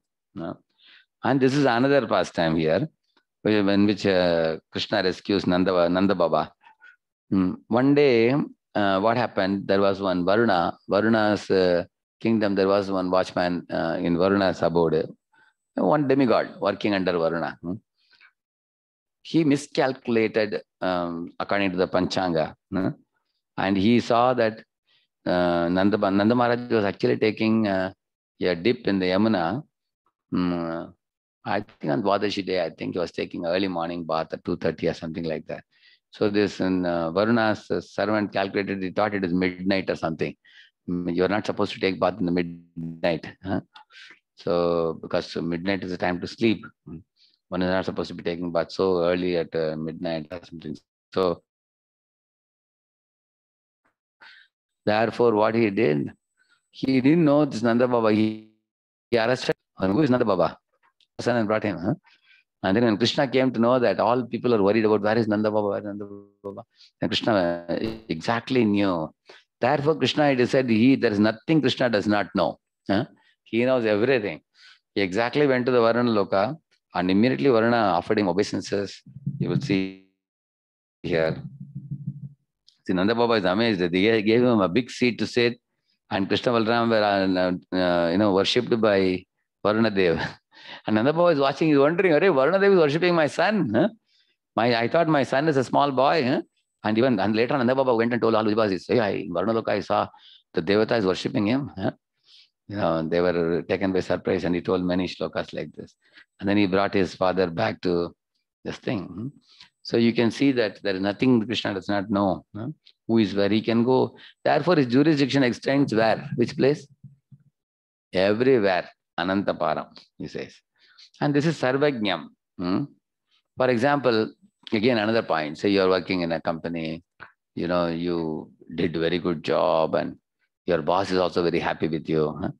And this is another pastime here, in which Krishna rescues Nanda Baba. One day, what happened? There was one Varuna's kingdom. There was one watchman in Varuna's abode, one demigod working under Varuna. He miscalculated according to the Panchanga, and he saw that Nanda Maharaj was actually taking a dip in the Yamuna. I think on Dwadashi day, I think he was taking early morning bath at 2:30 or something like that. So this Varuna's servant calculated, he thought it is midnight or something. You are not supposed to take bath in the midnight. So because midnight is the time to sleep. One is not supposed to be taking bath so early at midnight or something. So therefore what he did, he didn't know this Nanda Baba. He arrested, who is Nanda Baba? And brought him. And then when Krishna came to know that all people are worried about where is Nanda Baba, where is Nanda Baba, and Krishna exactly knew. Therefore, Krishna said, there is nothing Krishna does not know. He knows everything. He exactly went to the Varuna Loka, and immediately Varuna offered him obeisances. You will see here. See, Nanda Baba is amazed. They gave him a big seat to sit, and Krishna Balram were worshipped by Varuna Dev. And Nanda Baba is watching, he's wondering, Varuna Dev is worshipping my son. I thought my son is a small boy. And later Nanda Baba went and told all Vibhasis, in Varuna Loka I saw the Devata is worshipping him. They were taken by surprise, and he told many shlokas like this. And then he brought his father back to this thing. So you can see that there is nothing Krishna does not know. Who is where he can go. Therefore, his jurisdiction extends where? Which place? Everywhere. Ananta Param, he says. And this is Sarvajñam. For example, again, another point. Say you are working in a company, you did a very good job, and your boss is also very happy with you.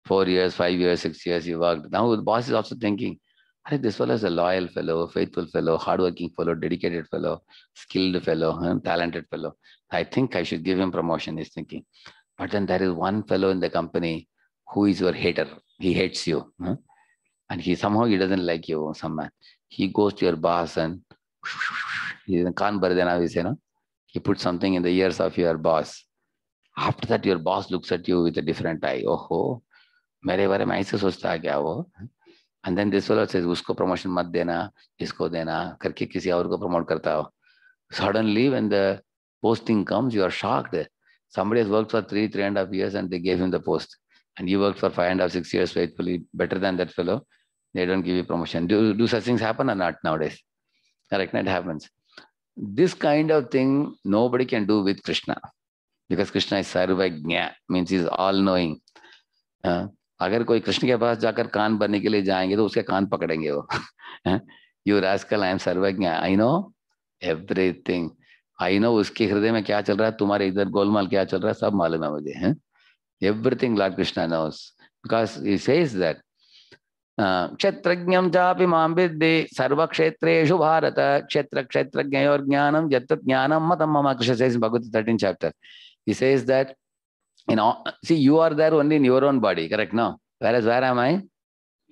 4 years, 5 years, 6 years you worked. Now the boss is also thinking, this fellow is a loyal fellow, faithful fellow, hardworking fellow, dedicated fellow, skilled fellow, talented fellow. I think I should give him promotion, he's thinking. But then there is one fellow in the company who is your hater. He hates you. And he doesn't like you, some man. He goes to your boss and he puts something in the ears of your boss. After that, your boss looks at you with a different eye. Oh, मेरे बारे में ऐसे सोचता है क्या वो? And then this fellow says, उसको promotion मत देना, इसको देना करके किसी और को promote करता हो. Suddenly, when the posting comes, you are shocked. Somebody has worked for 3.5 years and they gave him the post. And you worked for 5.5, 6 years faithfully, better than that fellow. They don't give you promotion. Do such things happen or not nowadays? Correct? It happens. This kind of thing, nobody can do with Krishna. Because Krishna is Sarvajna, means he is all-knowing. अगर कोई कृष्ण के पास जाकर कान भरने के लिए जाएंगे तो उसके कान पकड़ेंगे वो. यू रास्कल, आई एम सर्वज्ञ, I know everything, I know उसके हृदय में क्या चल रहा है, तुम्हारे इधर गोलमाल क्या चल रहा है, सब मालूम है मुझे. Everything lord Krishna knows, because he says that क्षेत्रज्ञं चापि मां विद्धि सर्वक्षेत्रेषु भारत क्षेत्र क्षेत्रज्ञयोर ज्ञानम यत्तत् ज्ञानम मतं मम. Krishna says in Bhagavad Gita 13th chapter, he says that in all, see, you are there only in your own body, correct? No, whereas where am I?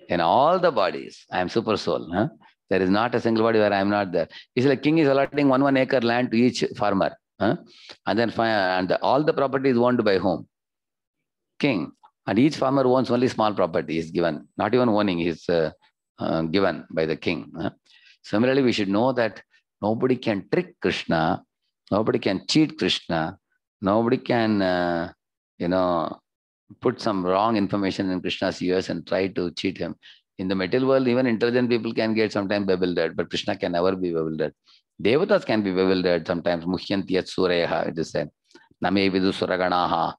In all the bodies, I am super soul. There is not a single body where I am not there. It's like king is allotting 1 acre land to each farmer, and then all the property is owned by whom? King. And each farmer owns only small property is given, not even owning is given by the king. Similarly, we should know that nobody can trick Krishna, nobody can cheat Krishna, nobody can, put some wrong information in Krishna's ears and try to cheat him. In the material world, even intelligent people can get sometimes bewildered, but Krishna can never be bewildered. Devatas can be bewildered sometimes. Muhyanti yat sureha, it is said. Name vidu suraganaha.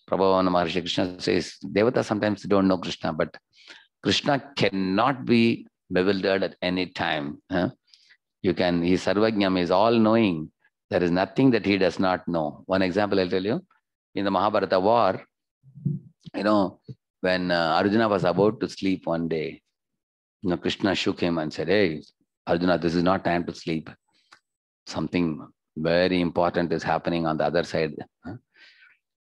Prabhavana Maharshi Krishna says, Devatas sometimes don't know Krishna, but Krishna cannot be bewildered at any time. You can, he is Sarvajnam, he is all-knowing. There is nothing that he does not know. One example I'll tell you. In the Mahabharata war, when Arjuna was about to sleep one day, Krishna shook him and said, hey, Arjuna, this is not time to sleep. Something very important is happening on the other side.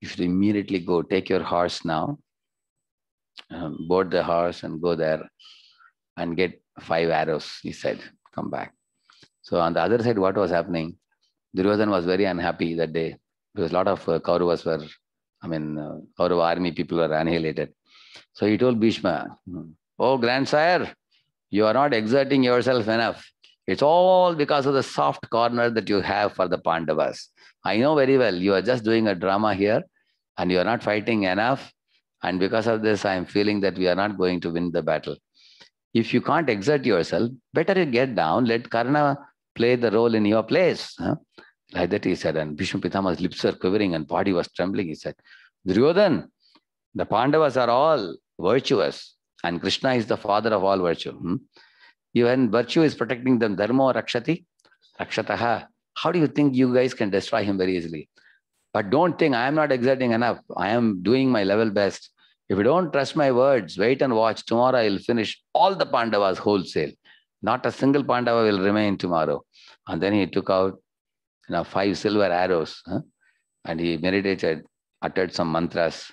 You should immediately go, take your horse now, board the horse and go there and get 5 arrows, he said, come back. So on the other side, what was happening? Duryodhana was very unhappy that day because a lot of Kauravas were, Kaurava army people were annihilated. So he told Bhishma, oh grandsire, you are not exerting yourself enough. It's all because of the soft corner that you have for the Pandavas. I know very well, you are just doing a drama here and you are not fighting enough. And because of this, I am feeling that we are not going to win the battle. If you can't exert yourself, better you get down, let Karna play the role in your place. Like that he said, and Bhishma Pitama's lips were quivering and body was trembling. He said, Duryodhan, the Pandavas are all virtuous and Krishna is the father of all virtue. Even virtue is protecting them. Dharma rakshati, rakshataha. How do you think you guys can destroy him very easily? But don't think I am not exerting enough. I am doing my level best. If you don't trust my words, wait and watch. Tomorrow I will finish all the Pandavas wholesale. Not a single Pandava will remain tomorrow. And then he took out 5 silver arrows and he meditated, uttered some mantras.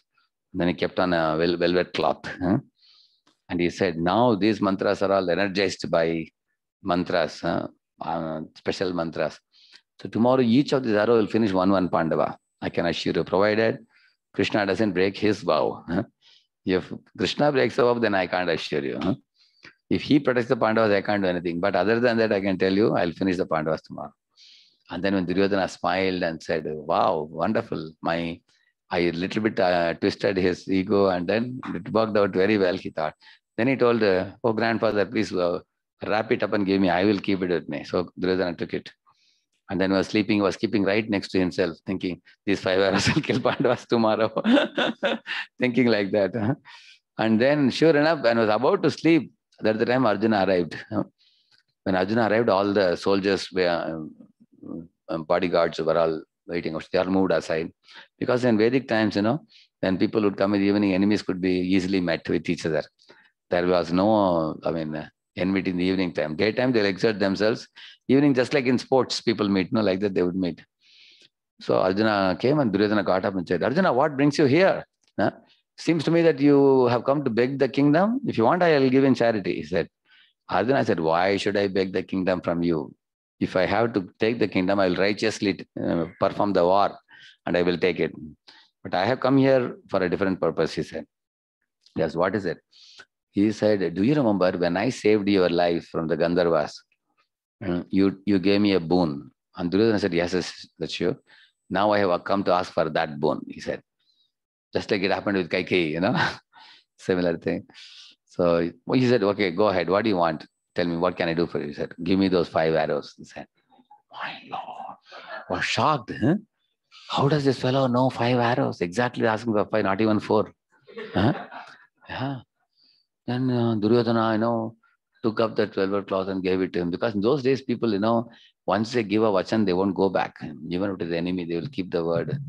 Then he kept on a velvet cloth. And he said, now these mantras are all energized by mantras, special mantras. So tomorrow each of these arrows will finish one Pandava. I can assure you, provided Krishna doesn't break his vow. If Krishna breaks the vow, then I can't assure you. If he protects the Pandavas, I can't do anything. But other than that, I can tell you, I'll finish the Pandavas tomorrow. And then when Duryodhana smiled and said, wow, wonderful. I a little bit twisted his ego and then it worked out very well, he thought. Then he told, oh, grandfather, please wrap it up and give me. I will keep it with me. So Duryodhana took it. And then was sleeping, was keeping right next to himself, thinking, these 5 arrows will kill Pandavas tomorrow. Thinking like that. And then, sure enough, when I was about to sleep, at the time Arjuna arrived. When Arjuna arrived, all the soldiers were, bodyguards were all waiting. They all moved aside. Because in Vedic times, when people would come in the evening, enemies could be easily met with each other. There was no, enmity in the evening time. Daytime, they'll exert themselves. Evening, just like in sports, people meet, like that they would meet. So Arjuna came and Duryodhana got up and said, Arjuna, what brings you here? Seems to me that you have come to beg the kingdom. If you want, I will give in charity, he said. Arjuna said, why should I beg the kingdom from you? If I have to take the kingdom, I will righteously perform the war and I will take it. But I have come here for a different purpose, he said. Yes, what is it? He said, do you remember when I saved your life from the Gandharvas? You gave me a boon. And Duryodhana said, yes, that's true. Now I have come to ask for that boon, he said. Just like it happened with Kaikeyi, similar thing. So he said, okay, go ahead. What do you want? Tell me, what can I do for you? He said, give me those 5 arrows. He said, my Lord, was shocked. Huh? How does this fellow know 5 arrows? Exactly asking for 5, not even 4. Huh? Yeah. Then Duryodhana, took up the 12 cloth and gave it to him. Because in those days, people, once they give a vachan, they won't go back. Even if it is the enemy, they will keep the word.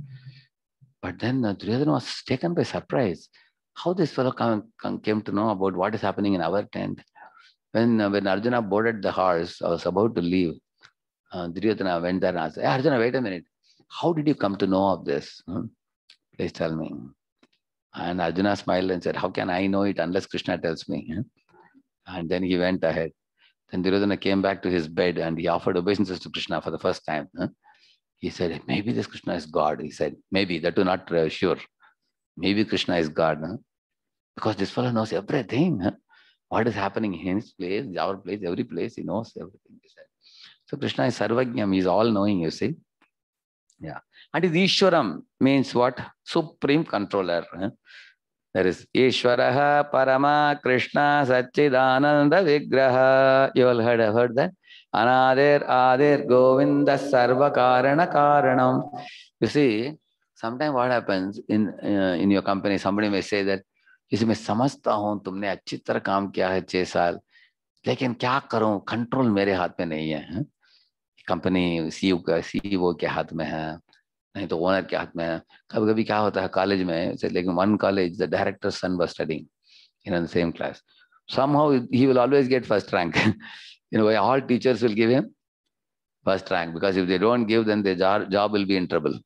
But then Duryodhana was taken by surprise. How this fellow came to know about what is happening in our tent. When Arjuna boarded the horse, I was about to leave. Duryodhana went there and asked, hey, Arjuna, wait a minute. How did you come to know of this? Please tell me. And Arjuna smiled and said, how can I know it unless Krishna tells me? And then he went ahead. Then Duryodhana came back to his bed and he offered obeisances to Krishna for the first time. He said, maybe this Krishna is God. He said, maybe, that too not sure. Maybe Krishna is God. Because this fellow knows everything. What is happening in his place, our place, every place, he knows everything. He said. So Krishna is Sarvajnam, he is all knowing, you see. Yeah. And his Ishwaram means what? Supreme controller. There is Ishwaraha Parama Krishna Satchidananda Vigraha. You all heard that? Anadir Adir Govinda Sarva Karana Karanam. You see, sometimes what happens in your company, somebody may say that, इसे मैं समझता हूँ तुमने अच्छी तरह काम किया है 6 साल, लेकिन क्या करूँ, कंट्रोल मेरे हाथ में नहीं है. कंपनी सीईओ के हाथ में है, नहीं तो ओनर के हाथ में है. कभी कभी क्या होता है कॉलेज में, लेकिन one college the director son was studying in the same class. Somehow he will always get first rank. All teachers will give him first rank, because if they don't give, then their job will be in trouble.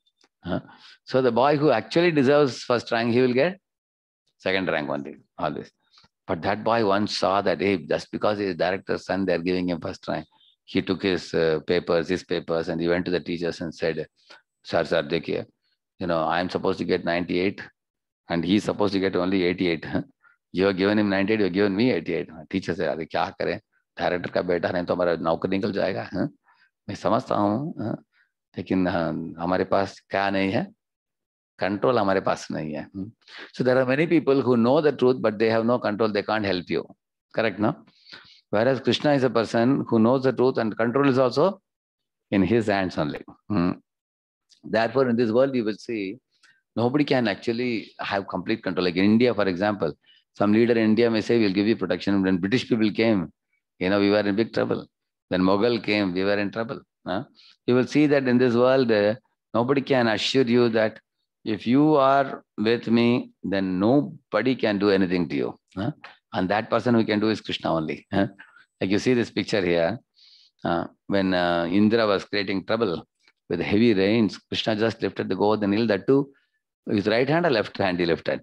So the boy who actually deserves first rank, he will get second rank one day, always. But that boy once saw that, hey, just because he is director's son, they're giving him first rank. He took his papers, and he went to the teachers and said, sir, dekhiye, I'm supposed to get 98 and he's supposed to get only 88. You have given him 98, you have given me 88. Teacher said, अरे क्या करें, director का बेटा, नहीं तो हमारा नौकरी निकल जाएगा. मैं समझता हूँ, लेकिन हमारे पास क्या नहीं है, control हमारे पास नहीं है. So there are many people who know the truth, but they have no control. They can't help you. Correct, no? Whereas Krishna is a person who knows the truth, and control is also in his hands only. Therefore, in this world, you will see nobody can actually have complete control. Like in India, for example, some leader in India may say, we'll give you protection. When British people came, we were in big trouble. When Mughal came, we were in trouble. You will see that in this world, nobody can assure you that if you are with me, then nobody can do anything to you. And that person who can do is Krishna only. Like you see this picture here, when Indra was creating trouble with heavy rains, Krishna just lifted the Govardhan hill, that too, with right hand or left hand he lifted?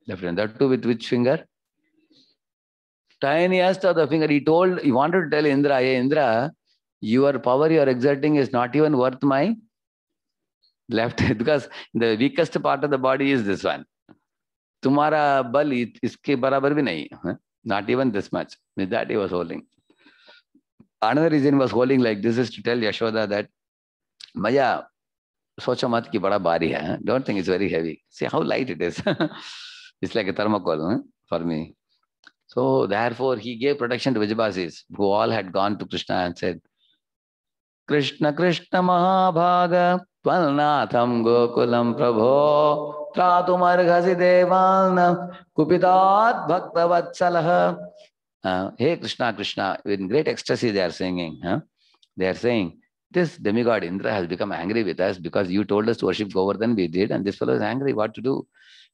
Left hand. That too with which finger? Tiniest of the finger. He wanted to tell Indra, hey Indra, your power you are exerting is not even worth my left hand, because the weakest part of the body is this one. Tumhara bal iske barabar bhi nahi. Not even this much. With that he was holding. Another reason he was holding like this is to tell Yashoda that, Maya, socha mat ki bada bari hai. Don't think it's very heavy. See how light it is. It's like a thermocol for me. So therefore he gave protection to Vijayabasis, who all had gone to Krishna and said, Krishna Krishna Mahabhaga Tvalnatham Gokulam Prabho Tratumarghasi Devalna Kupitat Bhaktavatsalaha. Hey Krishna Krishna, in great ecstasy they are singing. They are saying, this demigod Indra has become angry with us because you told us to worship Govardhan, we did, and this fellow is angry. What to do?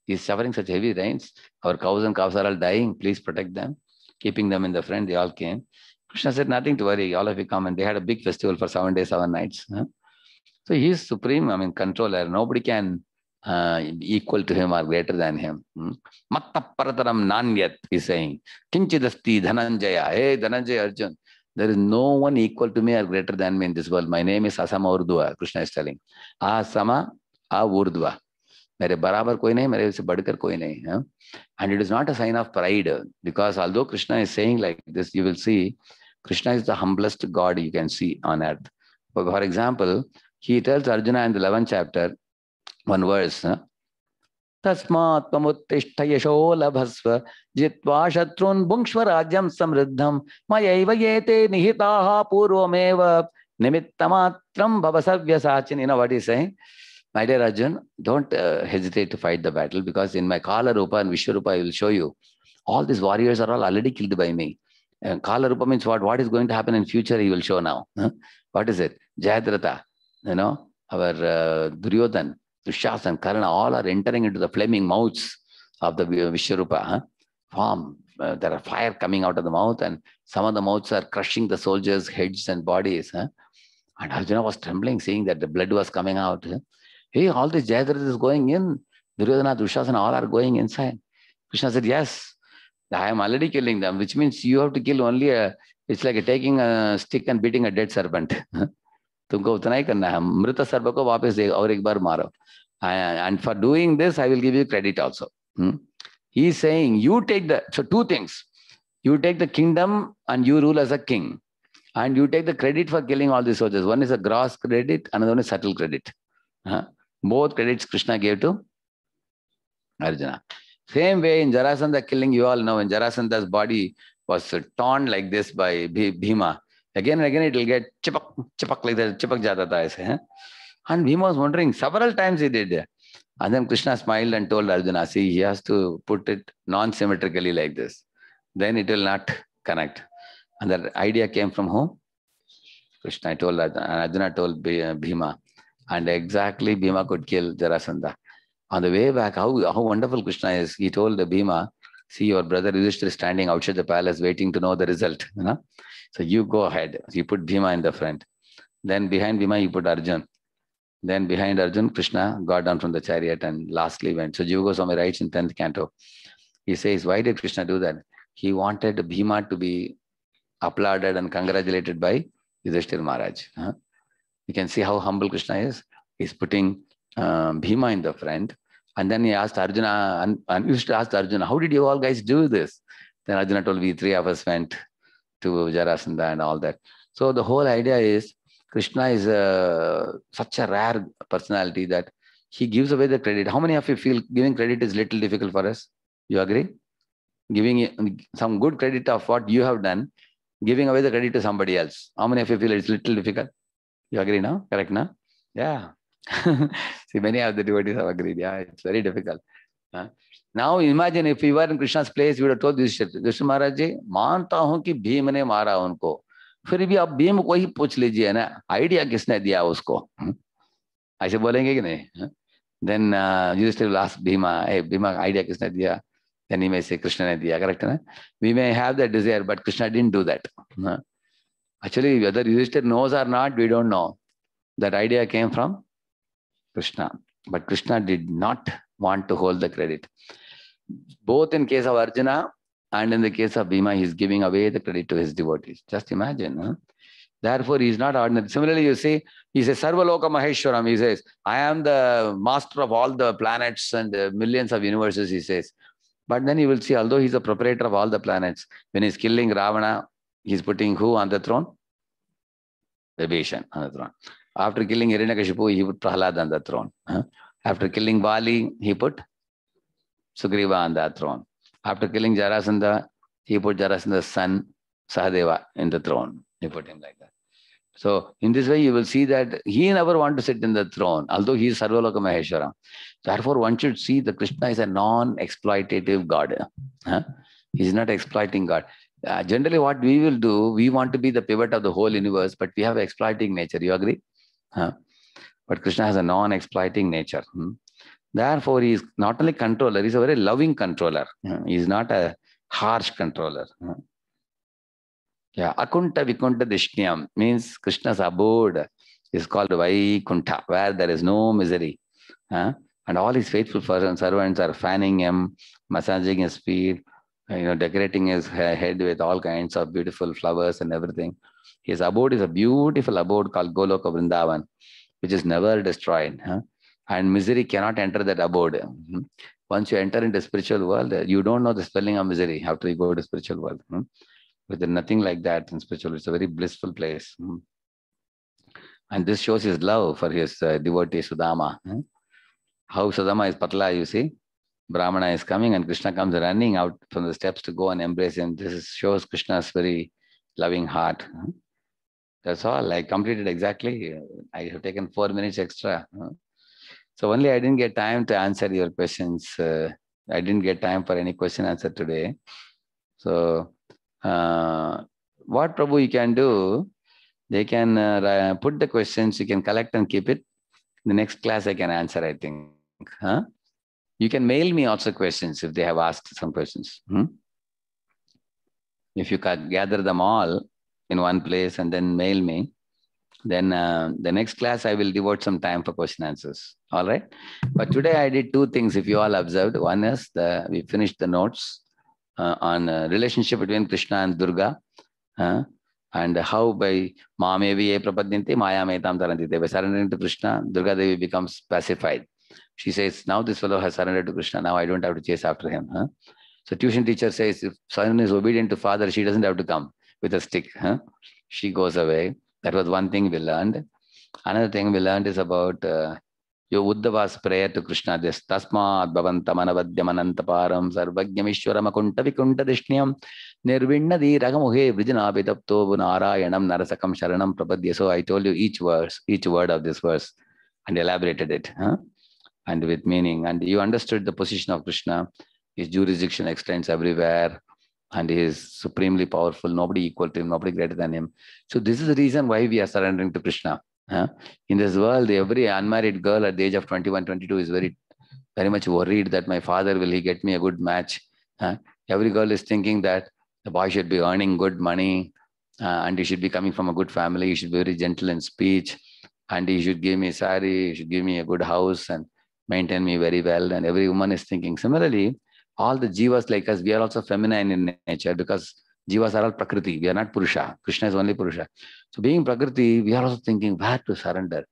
He is suffering such heavy rains. Our cows and calves are all dying. Please protect them. Keeping them in the front, they all came. Krishna said, nothing to worry. All of you come. And they had a big festival for 7 days, 7 nights. So he is supreme, controller. Nobody can be equal to him or greater than him. Matta parataram nanyat, he is saying. Kinchidasti Dhananjaya. Hey, Dhananjaya Arjun. There is no one equal to me or greater than me in this world. My name is Asama Urdhva, Krishna is telling. Asama Urdhva. मेरे बराबर कोई नहीं, मेरे से बढ़कर कोई नहीं. And it is not a sign of pride, because although Krishna is saying like this, you will see Krishna is the humblest God you can see on earth. For example, he tells Arjuna in the 11th chapter, one verse, तस्मात् त्वमुत्तिष्ठ यशो लभस्व जित्वा शत्रून् भुङ्क्ष्व राज्यं समृद्धं मयैव एते निहिताः पूर्वमेव निमित्तमात्रं भव सव्यसाचिन्. You know what he's saying? My dear Arjun, don't hesitate to fight the battle, because in my Kala Rupa and Vishwarupa I will show you all these warriors are all already killed by me. And Kala Rupa means what? What is going to happen in future he will show now. What is it? Jayadratha, our Duryodhan, Dushyasan, Karna, all are entering into the flaming mouths of the Vishwarupa form. There are fire coming out of the mouth, and some of the mouths are crushing the soldiers' heads and bodies. And Arjuna was trembling, seeing that the blood was coming out. Hey, all this Jayadratha is going in. Duryodhana, Dushyasan, all are going inside. Krishna said, yes, I am already killing them, which means you have to kill only it's like taking a stick and beating a dead serpent. तुमको उतना ही करना है, मृत सर्प को वापस दे और एक बार मारो. And for doing this, I will give you credit also. He is saying, you take so two things. You take the kingdom and you rule as a king. And you take the credit for killing all these soldiers. One is a gross credit, another one is subtle credit. Both credits Krishna gave to Arjuna. Same way in Jarasandha killing, you all know, when Jarasandha's body was torn like this by Bhima, again and again it will get chipak like that, chipak jata tha aise. And Bhima was wondering, several times he did. And then Krishna smiled and told Arjuna, see, he has to put it non-symmetrically like this. Then it will not connect. And that idea came from whom? Krishna told Arjuna, and Arjuna told Bhima. And exactly Bhima could kill Jarasandha. On the way back, how wonderful Krishna is. He told Bhima, see, your brother Yudhishthira is standing outside the palace waiting to know the result. So you go ahead. He put Bhima in the front. Then behind Bhima, he put Arjun. Then behind Arjun, Krishna got down from the chariot and lastly went. So Jiva Goswami writes in 10th canto. He says, why did Krishna do that? He wanted Bhima to be applauded and congratulated by Yudhishthira Maharaj. You can see how humble Krishna is. He's putting Bhima in the front. And then he asked Arjuna, and used to ask Arjuna, how did you all guys do this? Then Arjuna told, we three of us went to Jarasandha and all that. So the whole idea is, Krishna is such a rare personality that he gives away the credit. How many of you feel giving credit is little difficult for us? You agree? Giving some good credit of what you have done, giving away the credit to somebody else. How many of you feel it's little difficult? You agree now? Correct now? Yeah. See, many of the devotees have agreed. Yeah, it's very difficult. Now imagine if we were in Krishna's place, we would have told Yudhishthira Maharaj ji, मानता हूं कि भीम ने मारा उनको, फिर भी आप भीम को ही पूछ लीजिए ना, आइडिया किसने दिया उसको? ऐसे बोलेंगे कि नहीं? Then Yudhishthira will ask Bhima, hey Bhima, idea किसने दिया? Then he may say Krishna ने दिया, correct ना? We may have that desire, but Krishna didn't do that. Actually, whether Yudhishthira knows or not, we don't know. That idea came from Krishna, but Krishna did not want to hold the credit. Both in case of Arjuna and in the case of Bhima, he is giving away the credit to his devotees. Just imagine. Therefore, he is not ordinary. Similarly, you see, he says, Sarvaloka Maheshwaram. He says, I am the master of all the planets and the millions of universes, he says. But then you will see, although he's a proprietor of all the planets, when he's killing Ravana, he's putting who on the throne? Vibhishan on the throne. After killing Hiranyakashipu, he put Prahlad on the throne. After killing Bali, he put Sugriva on that throne. After killing Jarasandha, he put Jarasandha's son Sahadeva in the throne. He put him like that. So in this way, you will see that he never wanted to sit in the throne, although he is Sarvaloka Maheshwaram. Therefore, one should see that Krishna is a non-exploitative God. He is not exploiting God. Generally, what we will do, we want to be the pivot of the whole universe, but we have exploiting nature. You agree? But Krishna has a non-exploiting nature. Therefore, he is not only controller, he is a very loving controller. He is not a harsh controller. Yeah, Akunta Vikunta Dishnyam means Krishna's abode is called Vaikuntha, where there is no misery. And all his faithful servants are fanning him, massaging his feet, decorating his head with all kinds of beautiful flowers and everything. His abode is a beautiful abode called Goloka Vrindavan, which is never destroyed. and misery cannot enter that abode. Once you enter into spiritual world, you don't know the spelling of misery after you go to spiritual world. But there's nothing like that in spiritual. It's a very blissful place. And this shows his love for his devotee Sudama. How Sudama is patla, you see. Brahmana is coming and Krishna comes running out from the steps to go and embrace him. Shows Krishna's very loving heart. That's all. I completed exactly. I have taken 4 minutes extra. So only I didn't get time to answer your questions. I didn't get time for any question answer today. So what Prabhu you can do, they can put the questions, you can collect and keep it. The next class I can answer, I think. You can mail me also questions if they have asked some questions. If you can gather them all in one place and then mail me, then the next class I will devote some time for question answers. All right. But today I did 2 things, if you all observed. One is we finished the notes on relationship between Krishna and Durga, and how by Mamevi Prapadyanti Maya Metam Tarantite. By surrendering to Krishna, Durga Devi becomes pacified. She says, now this fellow has surrendered to Krishna, now I don't have to chase after him. So tuition teacher says, if son is obedient to father, she doesn't have to come with a stick. She goes away. That was one thing we learned. Another thing we learned is about Uddhava's prayer to Krishna. This Tasmat Bhavantamanavadyamanantaparam Sarvagyamishwaram Akunta Vikunta Dishniyam Nirvinnadi Ragamuhe Vrijanavidapto Narayanam Narasakam Sharanam Prapadya. So I told you each word of this verse and elaborated it. And with meaning. And you understood the position of Krishna. His jurisdiction extends everywhere. And he is supremely powerful. Nobody equal to him, nobody greater than him. So this is the reason why we are surrendering to Krishna. In this world, every unmarried girl at the age of 21, 22 is very, very much worried that my father, will he get me a good match? Every girl is thinking that the boy should be earning good money and he should be coming from a good family. He should be very gentle in speech and he should give me sari, he should give me a good house and maintain me very well. And every woman is thinking. Similarly, all the jivas like us, we are also feminine in nature because jivas are all prakriti. We are not purusha. Krishna is only purusha. So being prakriti, we are also thinking where to surrender.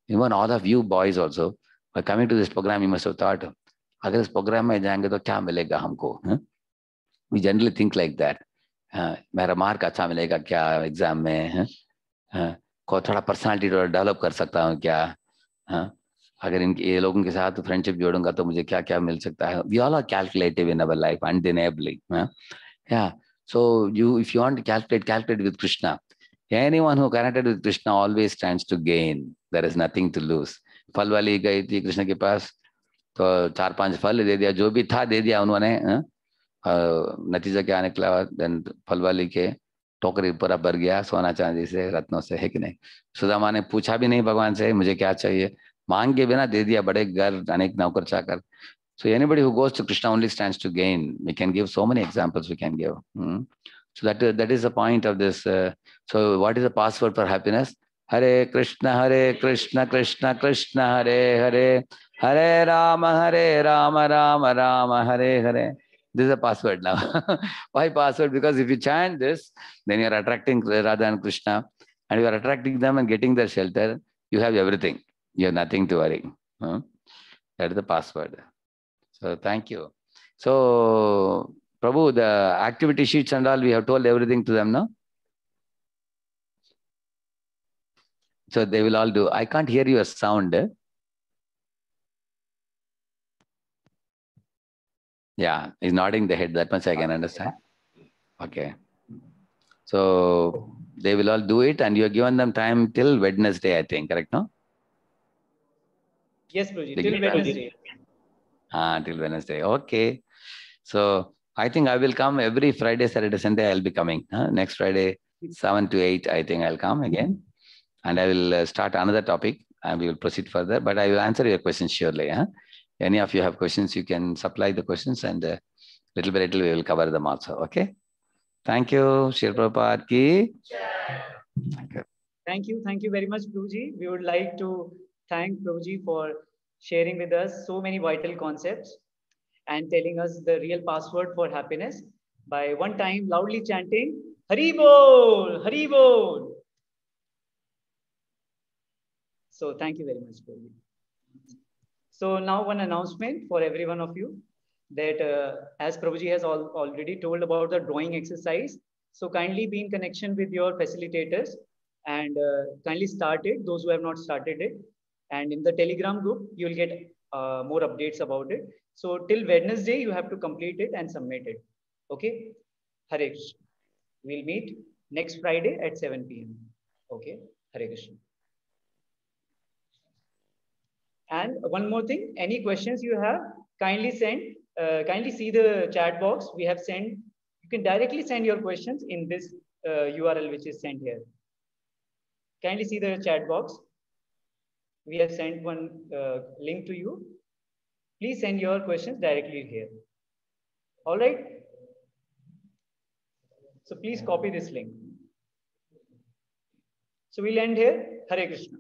Even all of you boys also, by coming to this program, you must have thought, agar is program mein jayenge to kya milega humko? We generally think like that. Mera mark acha milega kya exam mein? को थोड़ा personality develop कर सकता हूँ क्या? अगर ये लोगों के साथ फ्रेंडशिप जोड़ूंगा तो मुझे क्या क्या मिल सकता है? We all are calculative in our life, undeniably. Yeah. So if you want to calculate with Krishna. Anyone who connected with Krishna always stands to gain. There is nothing to lose. फल वाली गई थी कृष्ण के पास तो 4-5 फल दे दिया, जो भी था दे दिया उन्होंने. नतीजा क्या निकला? देन फल वाली के टोकरी पूरा भर गया सोना चांदी से, रत्नों से, है कि नहीं? सुदामा ने पूछा भी नहीं भगवान से मुझे क्या चाहिए, मांग के बिना दे दिया, बड़े घर, अनेक नौकर चाकर. So anybody who goes to Krishna only stands to gain. We can give so many examples we can give. So that is the point of this. So what is the password for happiness? Hare Krishna, Krishna Krishna, Hare Hare, Hare Rama, Rama Rama, Hare Hare. This is a password now. Why password? Because if you chant this, then you are attracting Radha and Krishna, and you are attracting them and getting their shelter. You have everything. You have nothing to worry. That is the password. So thank you. So Prabhu, the activity sheets and all, we have told everything to them, no? So they will all do. I can't hear your sound. Yeah, he's nodding the head. That much I can understand. Okay. So they will all do it, and you have given them time till Wednesday, I think. Correct, no? Yes, Prabhuji. Till Wednesday. Till Wednesday. Okay. So I think I will come every Friday, Saturday, Sunday. I'll be coming. Next Friday, 7 to 8. I think I'll come again, and I will start another topic, and we will proceed further. But I will answer your questions surely. Any of you have questions, you can supply the questions, and little by little we will cover them also. Okay. Thank you, Srila Prabhupada ki. Thank you very much, Prabhuji. We would like to thank Prabhuji for sharing with us so many vital concepts and telling us the real password for happiness by one time loudly chanting Hari Bol, Hari Bol. So thank you very much, Prabhuji. So now one announcement for every one of you that as Prabhuji has already told about the drawing exercise, so kindly be in connection with your facilitators and kindly start it, those who have not started it. And in the Telegram group, you'll get more updates about it. So till Wednesday, you have to complete it and submit it. Okay? Hare Krishna. We'll meet next Friday at 7 p.m. Okay? Hare Krishna. And one more thing, any questions you have, kindly see the chat box we have sent. You can directly send your questions in this URL which is sent here. Kindly see the chat box. We have sent one link to you. Please send your questions directly here. All right. So please copy this link. So we'll end here. Hare Krishna.